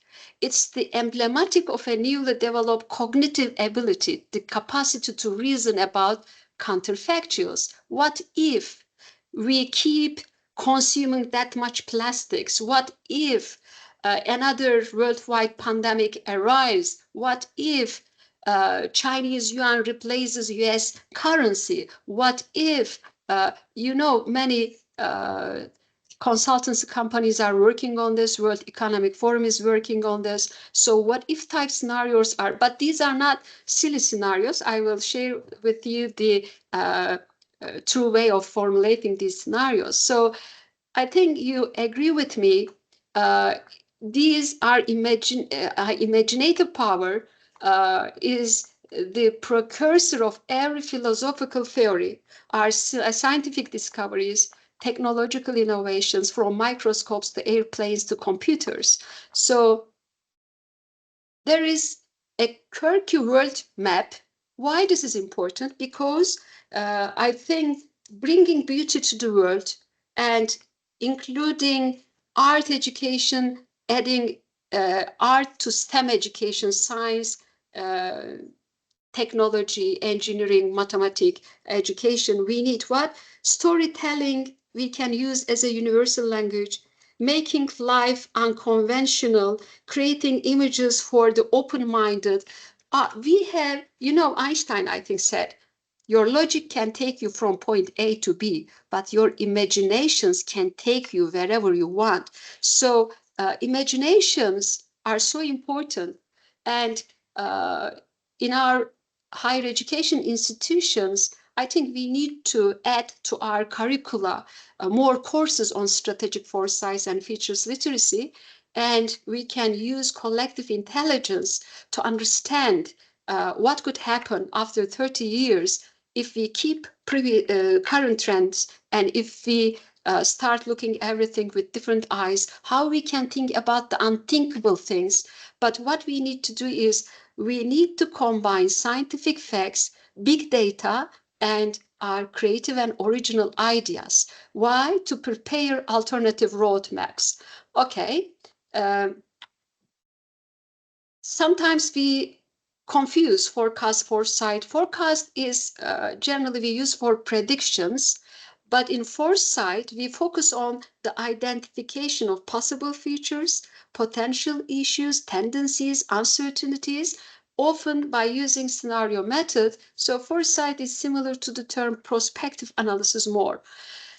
It's the emblematic of a newly developed cognitive ability, the capacity to reason about counterfactuals. What if we keep consuming that much plastics? What if another worldwide pandemic arrives? What if Chinese yuan replaces US currency? What if, many consultancy companies are working on this, World Economic Forum is working on this. So what if type scenarios are, but these are not silly scenarios. I will share with you the true way of formulating these scenarios. So I think you agree with me. These are imaginative power is the precursor of every philosophical theory. Our scientific discoveries, technological innovations, from microscopes to airplanes to computers. So there is a quirky world map. Why this is important? Because I think bringing beauty to the world and including art education, adding art to STEM education, science, technology, engineering, mathematics, education, we need what? Storytelling we can use as a universal language, making life unconventional, creating images for the open-minded. We have, Einstein, I think, said, your logic can take you from point A to B, but your imaginations can take you wherever you want. So imaginations are so important. And in our higher education institutions, I think we need to add to our curricula more courses on strategic foresight and features literacy. And we can use collective intelligence to understand what could happen after 30 years if we keep current trends, and if we start looking everything with different eyes, how we can think about the unthinkable things. But what we need to do is we need to combine scientific facts, big data, and our creative and original ideas. Why? To prepare alternative roadmaps. Okay. Sometimes we confuse forecast, foresight. Forecast is generally we use for predictions, but in foresight, we focus on the identification of possible futures, potential issues, tendencies, uncertainties, often by using scenario method. So foresight is similar to the term prospective analysis more.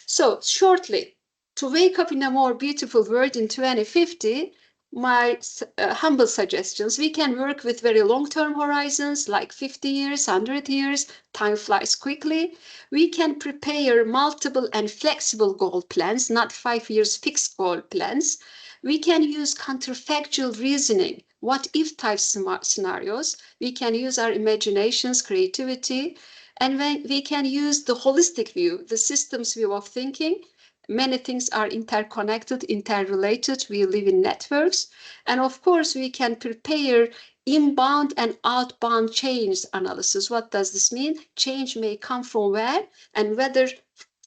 So shortly, to wake up in a more beautiful world in 2050, my humble suggestions, we can work with very long-term horizons, like 50 years, 100 years, time flies quickly. We can prepare multiple and flexible goal plans, not 5 years fixed goal plans. We can use counterfactual reasoning, what if type scenarios. We can use our imaginations, creativity, and we can use the holistic view, the systems view of thinking. Many things are interconnected, interrelated. We live in networks. And of course, we can prepare inbound and outbound change analysis. What does this mean? Change may come from where, and whether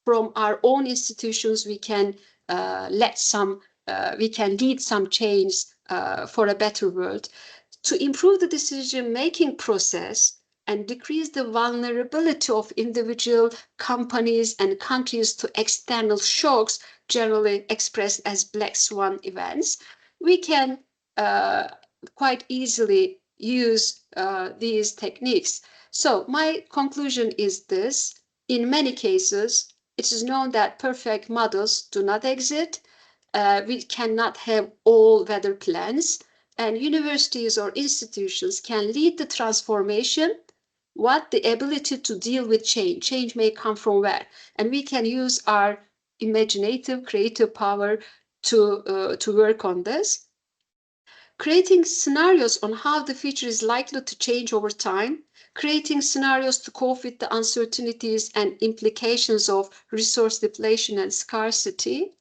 from our own institutions we can lead some change for a better world. To improve the decision-making process and decrease the vulnerability of individual companies and countries to external shocks, generally expressed as black swan events, we can quite easily use these techniques. So my conclusion is this: in many cases, it is known that perfect models do not exist. We cannot have all weather plans, and universities or institutions can lead the transformation. What? The ability to deal with change. Change may come from where? And we can use our imaginative, creative power to work on this. Creating scenarios on how the future is likely to change over time, creating scenarios to cope with the uncertainties and implications of resource depletion and scarcity,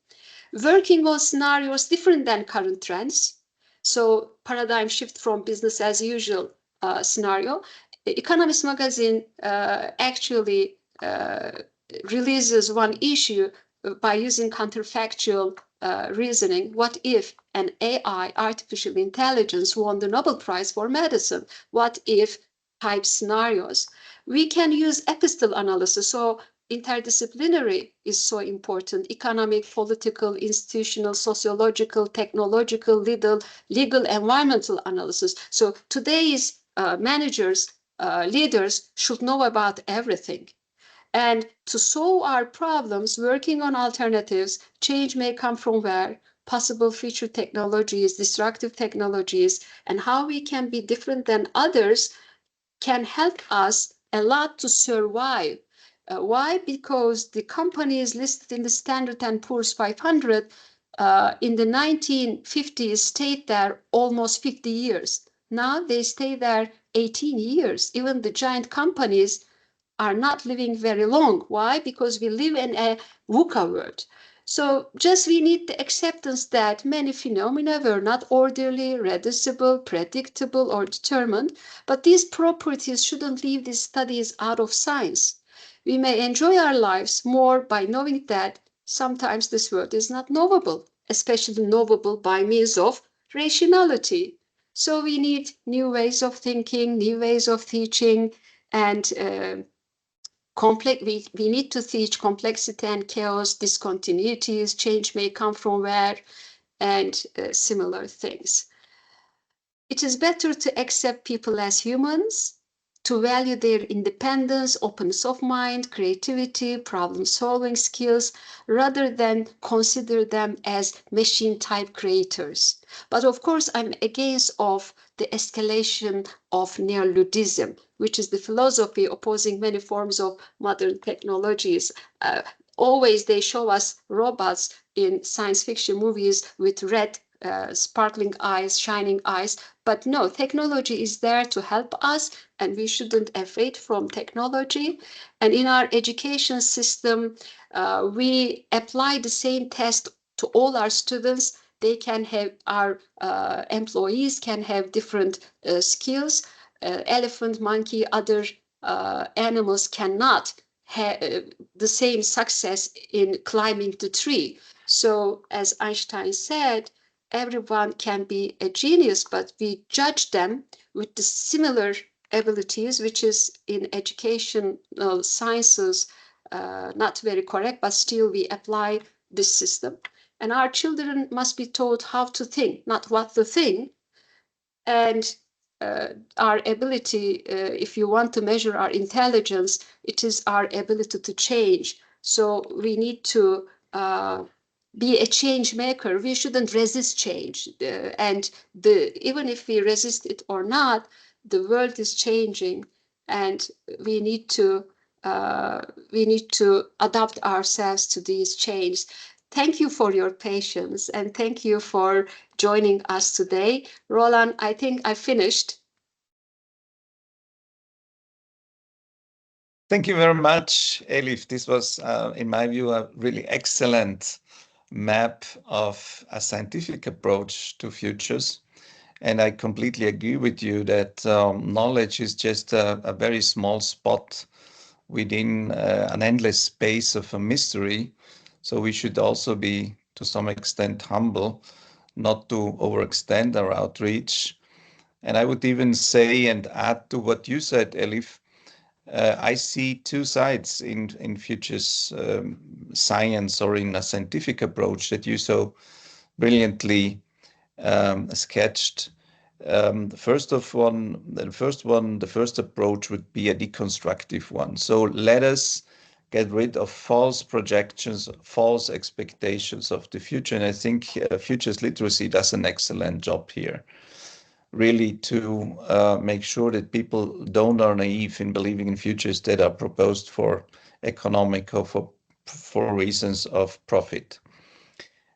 working on scenarios different than current trends, So paradigm shift from business as usual scenario. Economist magazine actually releases one issue by using counterfactual reasoning. What if an AI, artificial intelligence, won the Nobel Prize for medicine? What if type scenarios? We can use epistle analysis. So interdisciplinary is so important: economic, political, institutional, sociological, technological, legal, environmental analysis. So today's managers, leaders should know about everything. And to solve our problems, working on alternatives, change may come from where, possible future technologies, disruptive technologies, and how we can be different than others can help us a lot to survive. Why? Because the companies listed in the Standard & Poor's 500 in the 1950s stayed there almost 50 years. Now they stay there 18 years. Even the giant companies are not living very long. Why? Because we live in a VUCA world. So just we need the acceptance that many phenomena were not orderly, reducible, predictable, or determined, but these properties shouldn't leave these studies out of science. We may enjoy our lives more by knowing that sometimes this world is not knowable, especially knowable by means of rationality. So we need new ways of thinking, new ways of teaching, and we need to teach complexity and chaos, discontinuities, change may come from where, and similar things. It is better to accept people as humans, to value their independence, openness of mind, creativity, problem-solving skills, rather than consider them as machine-type creators. But of course, I'm against of the escalation of neoludism, which is the philosophy opposing many forms of modern technologies. Always they show us robots in science fiction movies with red sparkling eyes, shining eyes. But no, technology is there to help us, and we shouldn't afraid from technology. And in our education system, we apply the same test to all our students. They can have, our employees can have different skills. Elephant, monkey, other animals cannot have the same success in climbing the tree. So as Einstein said, everyone can be a genius, but we judge them with the similar abilities, which is in educational sciences not very correct, but still we apply this system. And our children must be taught how to think, not what to think. And our ability, if you want to measure our intelligence, it is our ability to change. So we need to be a change maker. We shouldn't resist change. And even if we resist it or not, the world is changing, and we need to adapt ourselves to these changes. Thank you for your patience, and thank you for joining us today. Roland, I think I finished. Thank you very much, Elif. This was, in my view, a really excellent map of a scientific approach to futures. And I completely agree with you that knowledge is just a very small spot within an endless space of a mystery. So we should also be, to some extent, humble, not to overextend our outreach. And I would even say, and add to what you said, Elif, I see two sides in futures science, or in a scientific approach that you so brilliantly sketched. The first approach would be a deconstructive one. So let us get rid of false projections, false expectations of the future. And I think futures literacy does an excellent job here, really, to make sure that people don't are naive in believing in futures that are proposed for economic or for reasons of profit.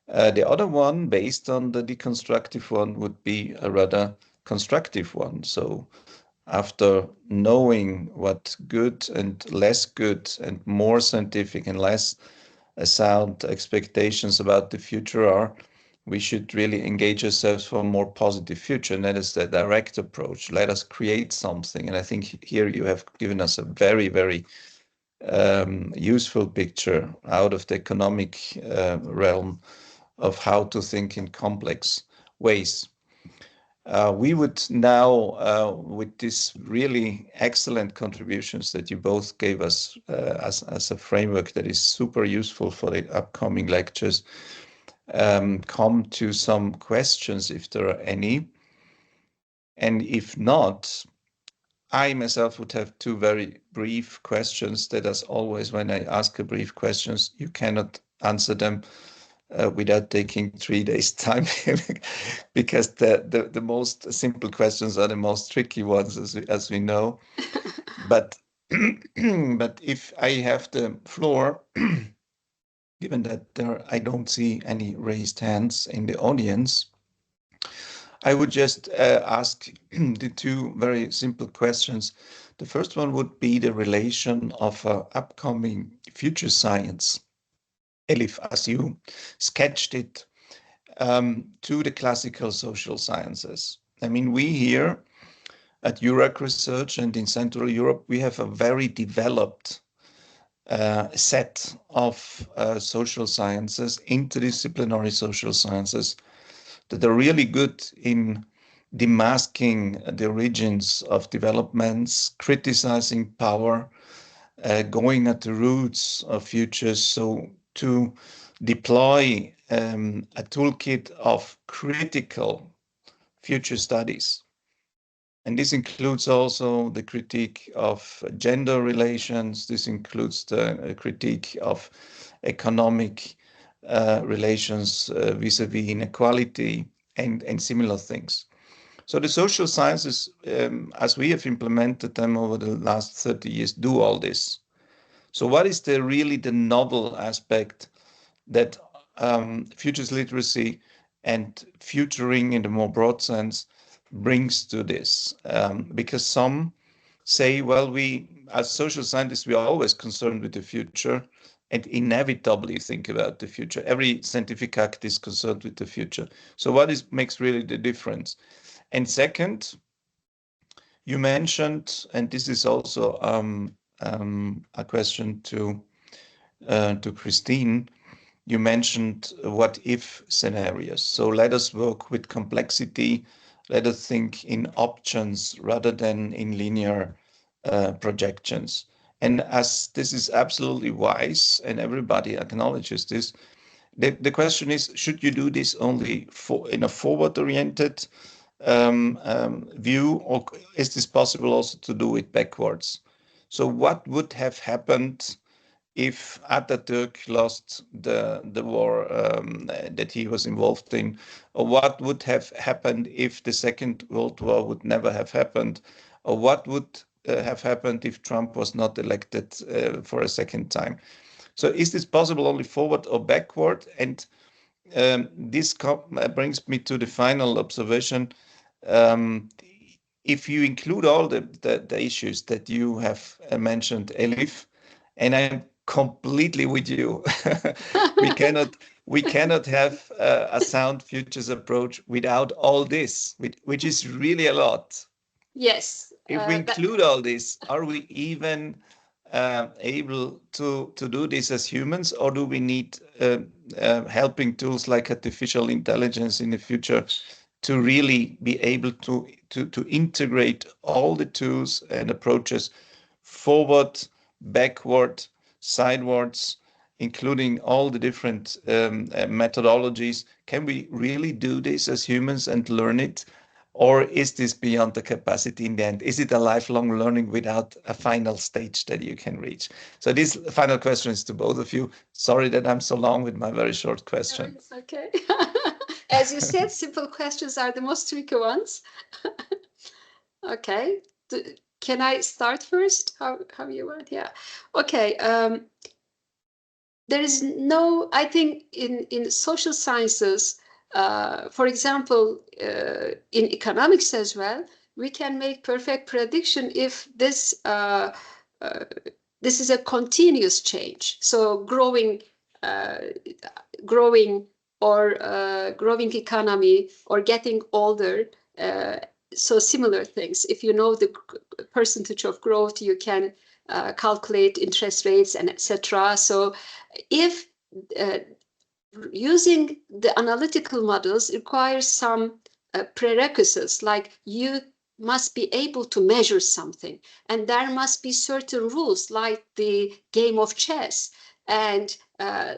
The other one, based on the deconstructive one, would be a rather constructive one. So after knowing what good and less good and more scientific and less sound expectations about the future are, we should really engage ourselves for a more positive future. And that is the direct approach. Let us create something. And I think here you have given us a very, very useful picture out of the economic realm of how to think in complex ways. We would now, with these really excellent contributions that you both gave us as a framework that is super useful for the upcoming lectures, come to some questions if there are any. And if not, I myself would have two very brief questions that, as always, when I ask a brief questions, you cannot answer them without taking 3 days time, because the most simple questions are the most tricky ones, as we know. But but if I have the floor, given that I don't see any raised hands in the audience, I would just ask the two very simple questions. The first one would be the relation of upcoming future science, Elif, as you sketched it, to the classical social sciences. I mean, we here at Eurac Research and in Central Europe, we have a very developed set of social sciences, interdisciplinary social sciences, that are really good in demasking the origins of developments, criticizing power, going at the roots of futures. So to deploy a toolkit of critical future studies. And this includes also the critique of gender relations. This includes the critique of economic relations vis-a-vis inequality and similar things. So the social sciences, as we have implemented them over the last 30 years, do all this. So what is really the novel aspect that futures literacy and futuring in the more broad sense brings to this? Because some say, well, we as social scientists, we are always concerned with the future and inevitably think about the future. Every scientific act is concerned with the future. So what makes really the difference? And second, you mentioned, and this is also a question to Christine, you mentioned what if scenarios. So let us work with complexity. Let us think in options rather than in linear projections. And as this is absolutely wise, and everybody acknowledges this, the question is, should you do this only in a forward-oriented view, or is this possible also to do it backwards? So what would have happened if Atatürk lost the war that he was involved in? Or what would have happened if the Second World War would never have happened? Or what would have happened if Trump was not elected for a second time? So is this possible only forward or backward? And this brings me to the final observation. If you include all the issues that you have mentioned, Elif, and I'm completely with you, we cannot have a sound futures approach without all this, which is really a lot. Yes. If we include all this, are we even able to do this as humans, or do we need helping tools like artificial intelligence in the future to really be able to integrate all the tools and approaches forward, backward, sidewards, including all the different methodologies? Can we really do this as humans and learn it? Or is this beyond the capacity in the end? Is it a lifelong learning without a final stage that you can reach? So this final question is to both of you. Sorry that I'm so long with my very short question. It's okay. As you said, simple questions are the most tricky ones. Okay. Can I start first? How you want? Yeah. Okay. There is no, I think in social sciences, for example, in economics as well, we can make perfect prediction if this is a continuous change. So growing or growing economy or getting older. So similar things. If you know the percentage of growth, you can calculate interest rates and etc. So if using the analytical models requires some prerequisites, like you must be able to measure something, and there must be certain rules like the game of chess and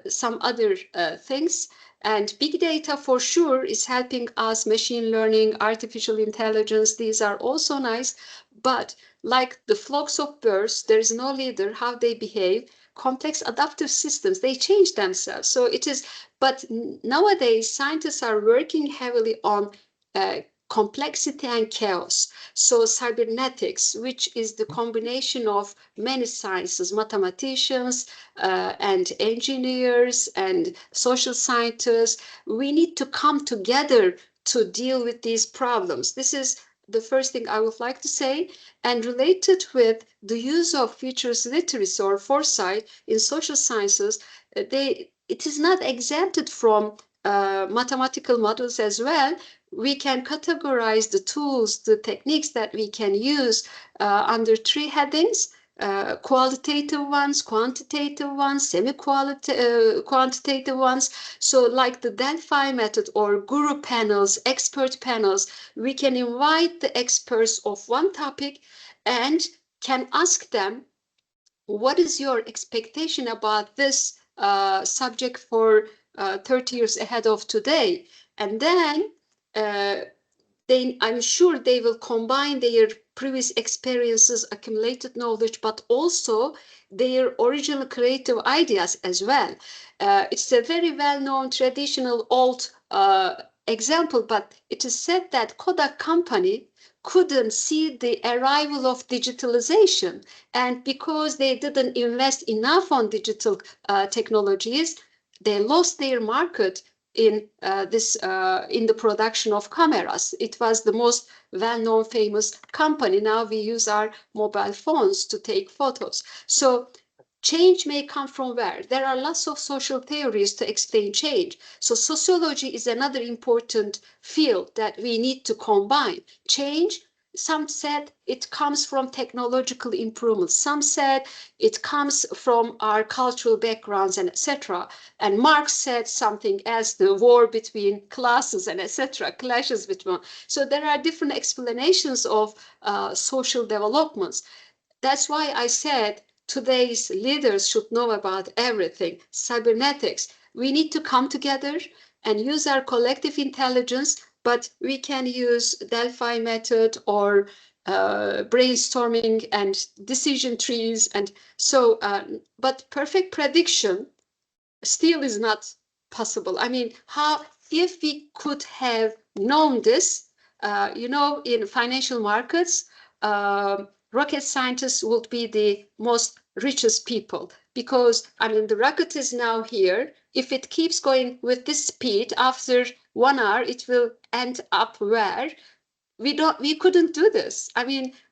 some other things. And big data for sure is helping us, machine learning, artificial intelligence, these are also nice, but like the flocks of birds, there is no leader, how they behave. Complex adaptive systems, they change themselves. So it is, but nowadays scientists are working heavily on complexity and chaos. So cybernetics, which is the combination of many sciences, mathematicians and engineers and social scientists, we need to come together to deal with these problems. This is the first thing I would like to say. And related with the use of futures literacy or foresight in social sciences, it is not exempted from mathematical models as well. We can categorize the tools, the techniques that we can use under three headings: qualitative ones, quantitative ones, semi-quantitative ones. So like the Delphi method or guru panels, expert panels, we can invite the experts of one topic and can ask them, what is your expectation about this subject for 30 years ahead of today? And then I'm sure they will combine their previous experiences, accumulated knowledge, but also their original creative ideas as well. It's a very well-known, traditional, old example, but it is said that Kodak company couldn't see the arrival of digitalization. And because they didn't invest enough on digital technologies, they lost their market in in the production of cameras. It was the most well-known, famous company. Now we use our mobile phones to take photos. So change may come from where? There are lots of social theories to explain change. So sociology is another important field that we need to combine. Change, some said it comes from technological improvements. Some said it comes from our cultural backgrounds and etc. And Marx said something as the war between classes and etc. clashes between. So there are different explanations of social developments. That's why I said today's leaders should know about everything. Cybernetics, we need to come together and use our collective intelligence, but we can use Delphi method or brainstorming and decision trees. And so, but perfect prediction still is not possible. I mean, if we could have known this, in financial markets, rocket scientists would be the most richest people, because the rocket is now here. If it keeps going with this speed, after 1 hour, it will end up where? We couldn't do this.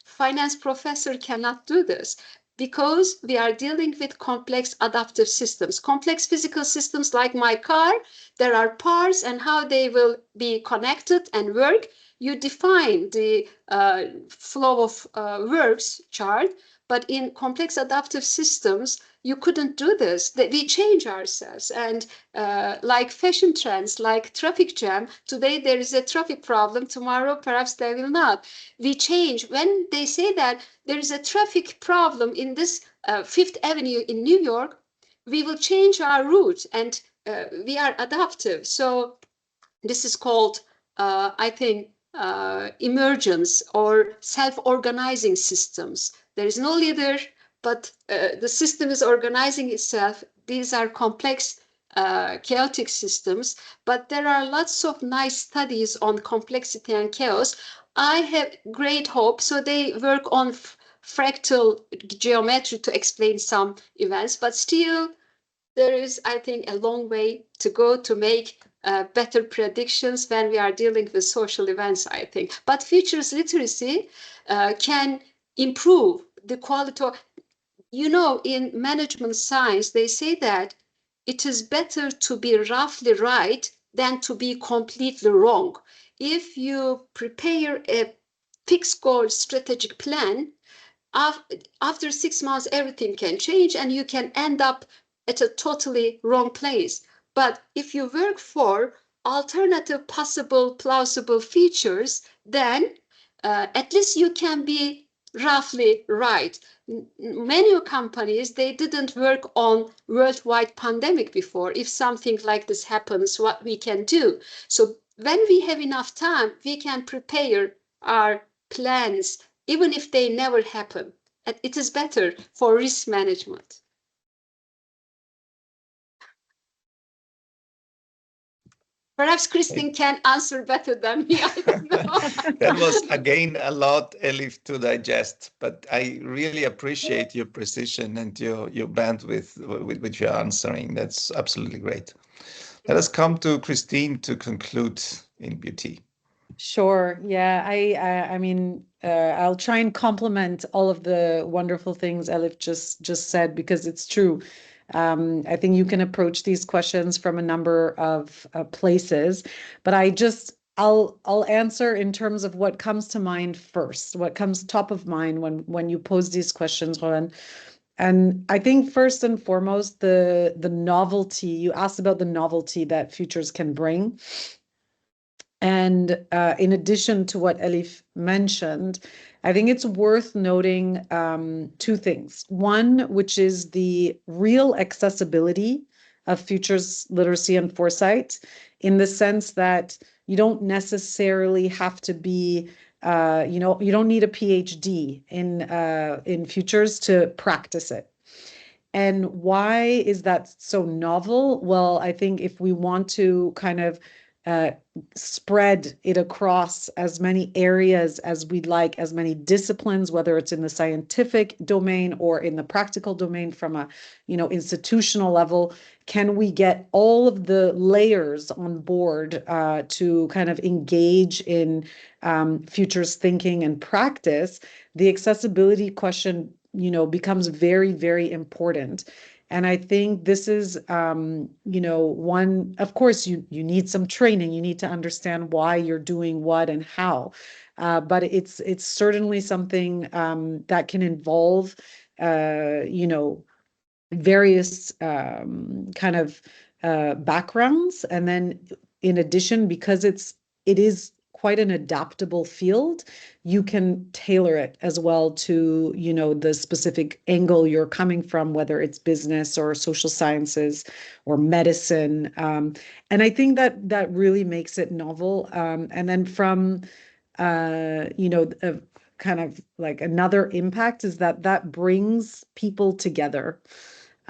Finance professor cannot do this, because we are dealing with complex adaptive systems, complex physical systems like my car. There are parts and how they will be connected and work. You define the flow of works chart, but in complex adaptive systems, you couldn't do this. We change ourselves. And like fashion trends, like traffic jam, today there is a traffic problem, tomorrow perhaps there will not. We change. When they say that there is a traffic problem in this Fifth Avenue in New York, we will change our route, and we are adaptive. So this is called, I think, emergence or self-organizing systems. There is no leader, but the system is organizing itself. These are complex, chaotic systems, but there are lots of nice studies on complexity and chaos. I have great hope. So they work on fractal geometry to explain some events, but still there is, I think, a long way to go to make better predictions when we are dealing with social events, I think. But futures literacy can improve the quality of, in management science, they say that it is better to be roughly right than to be completely wrong. If you prepare a fixed goal strategic plan, after 6 months, everything can change and you can end up at a totally wrong place. But if you work for alternative possible plausible features, then at least you can be roughly right. Many companies, they didn't work on worldwide pandemic before. If something like this happens, what we can do. So when we have enough time, we can prepare our plans, even if they never happen. And it is better for risk management. Perhaps Christine can answer better than me. I don't know. That was, again, a lot, Elif, to digest, but I really appreciate your precision and your bandwidth with which you're answering. That's absolutely great. Let us come to Christine to conclude in beauty. Sure. Yeah, I mean, I'll try and complement all of the wonderful things Elif just said, because it's true. I think you can approach these questions from a number of places, but I'll answer in terms of what comes to mind first, what comes top of mind when you pose these questions, Roland. And I think first and foremost, the novelty, you asked about the novelty that futures can bring. And in addition to what Elif mentioned, I think it's worth noting two things. One, which is the real accessibility of futures literacy and foresight, in the sense that you don't necessarily have to be, you don't need a PhD in futures to practice it. And why is that so novel? Well, I think if we want to kind of spread it across as many areas as we'd like, as many disciplines, whether it's in the scientific domain or in the practical domain from a, institutional level, can we get all of the layers on board to kind of engage in futures thinking and practice? The accessibility question, becomes very, very important. And I think this is, one, of course, you need some training. You need to understand why you're doing what and how. But it's certainly something that can involve, various kind of backgrounds. And then in addition, because it is quite an adaptable field, you can tailor it as well to, the specific angle you're coming from, whether it's business or social sciences or medicine. And I think that really makes it novel. And then from, kind of like another impact is that brings people together.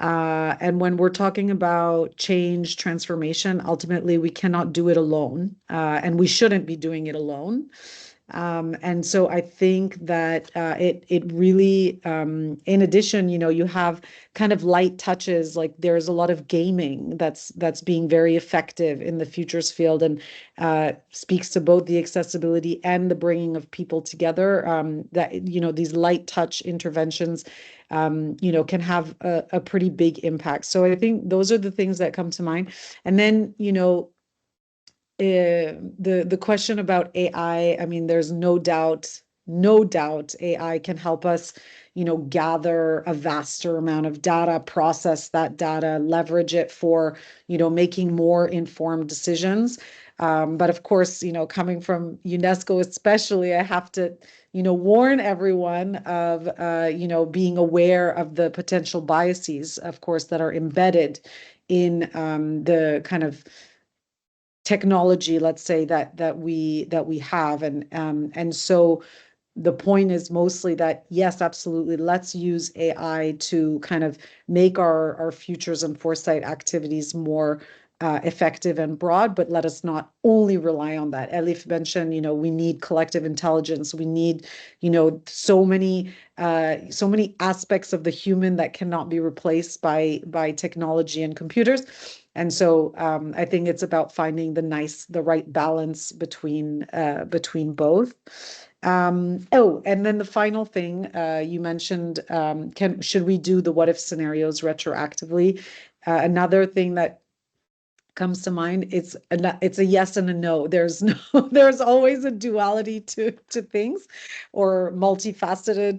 And when we're talking about change, transformation, ultimately we cannot do it alone, and we shouldn't be doing it alone. And so I think that it really, in addition, you have kind of light touches, like there's a lot of gaming that's being very effective in the futures field, and speaks to both the accessibility and the bringing of people together. That these light touch interventions, can have a pretty big impact. So I think those are the things that come to mind. And then the question about AI, I mean, there's no doubt AI can help us, gather a vaster amount of data, process that data, leverage it for, making more informed decisions. But of course, coming from UNESCO especially, I have to, warn everyone of, being aware of the potential biases, of course, that are embedded in the kind of technology, let's say, that we have. And so the point is mostly that, yes, absolutely, let's use AI to kind of make our futures and foresight activities more effective and broad, but let us not only rely on that. Elif mentioned, we need collective intelligence. We need, so many aspects of the human that cannot be replaced by technology and computers. And so I think it's about finding the right balance between both. And then the final thing you mentioned, should we do the what if scenarios retroactively? Another thing that comes to mind, it's a yes and a no. There's always a duality to things, or multifaceted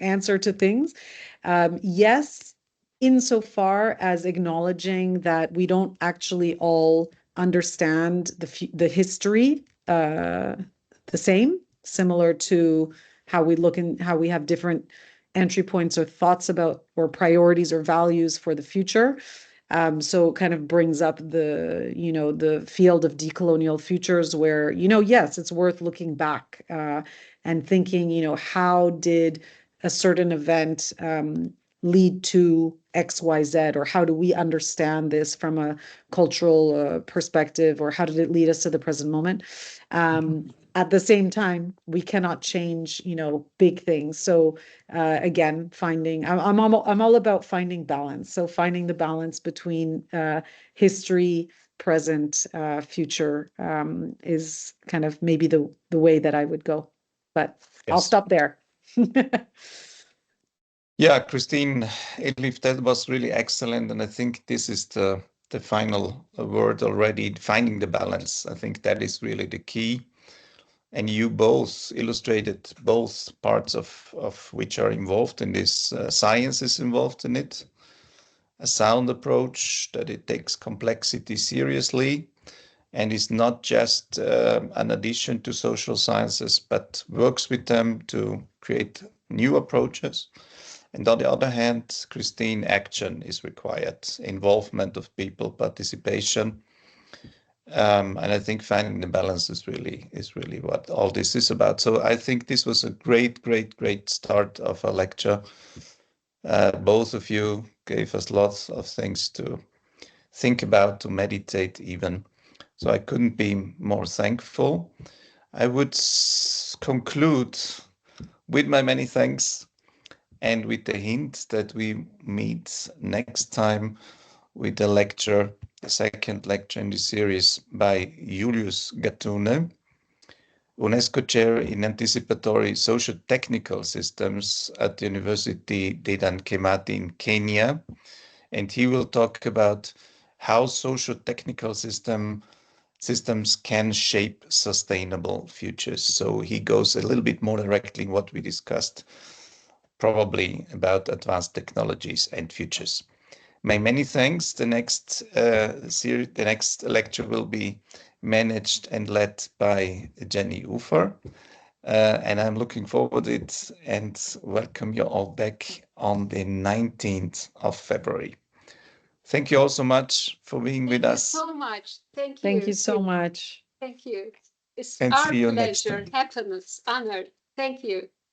answer to things. Yes, insofar as acknowledging that we don't actually all understand the history the same, similar to how we have different entry points or thoughts about, or priorities or values for the future. So it kind of brings up the field of decolonial futures, where, yes, it's worth looking back and thinking, how did a certain event lead to XYZ, or how do we understand this from a cultural perspective, or how did it lead us to the present moment? At the same time, we cannot change, big things. So again, I'm all about finding balance. So finding the balance between history, present, future is kind of maybe the way that I would go. But I'll stop there. Yeah, Christine, Elif, that was really excellent. And I think this is the final word already, finding the balance. I think that is really the key. And you both illustrated both parts of which are involved in this. Science is involved in it, a sound approach, that it takes complexity seriously and is not just an addition to social sciences, but works with them to create new approaches. And on the other hand, Christine, action is required, involvement of people, participation. And I think finding the balance is really what all this is about. So I think this was a great start of a lecture. Both of you gave us lots of things to think about, to meditate even. So I couldn't be more thankful. I would conclude with my many thanks, and with the hint that we meet next time with a lecture, the second lecture in the series by Julius Gatune, UNESCO Chair in Anticipatory Socio-Technical Systems at the University Dedan Kimathi in Kenya. And he will talk about how socio-technical systems can shape sustainable futures. So he goes a little bit more directly in what we discussed, probably about advanced technologies and futures. My many thanks. The next the next lecture will be managed and led by Jenny Ufer. And I'm looking forward to it, and welcome you all back on the 19th of February. Thank you all so much for being with us. Thank you so much. Thank you. Thank you so much. Thank you. It's And our see you next pleasure, time. happiness, honor. Thank you.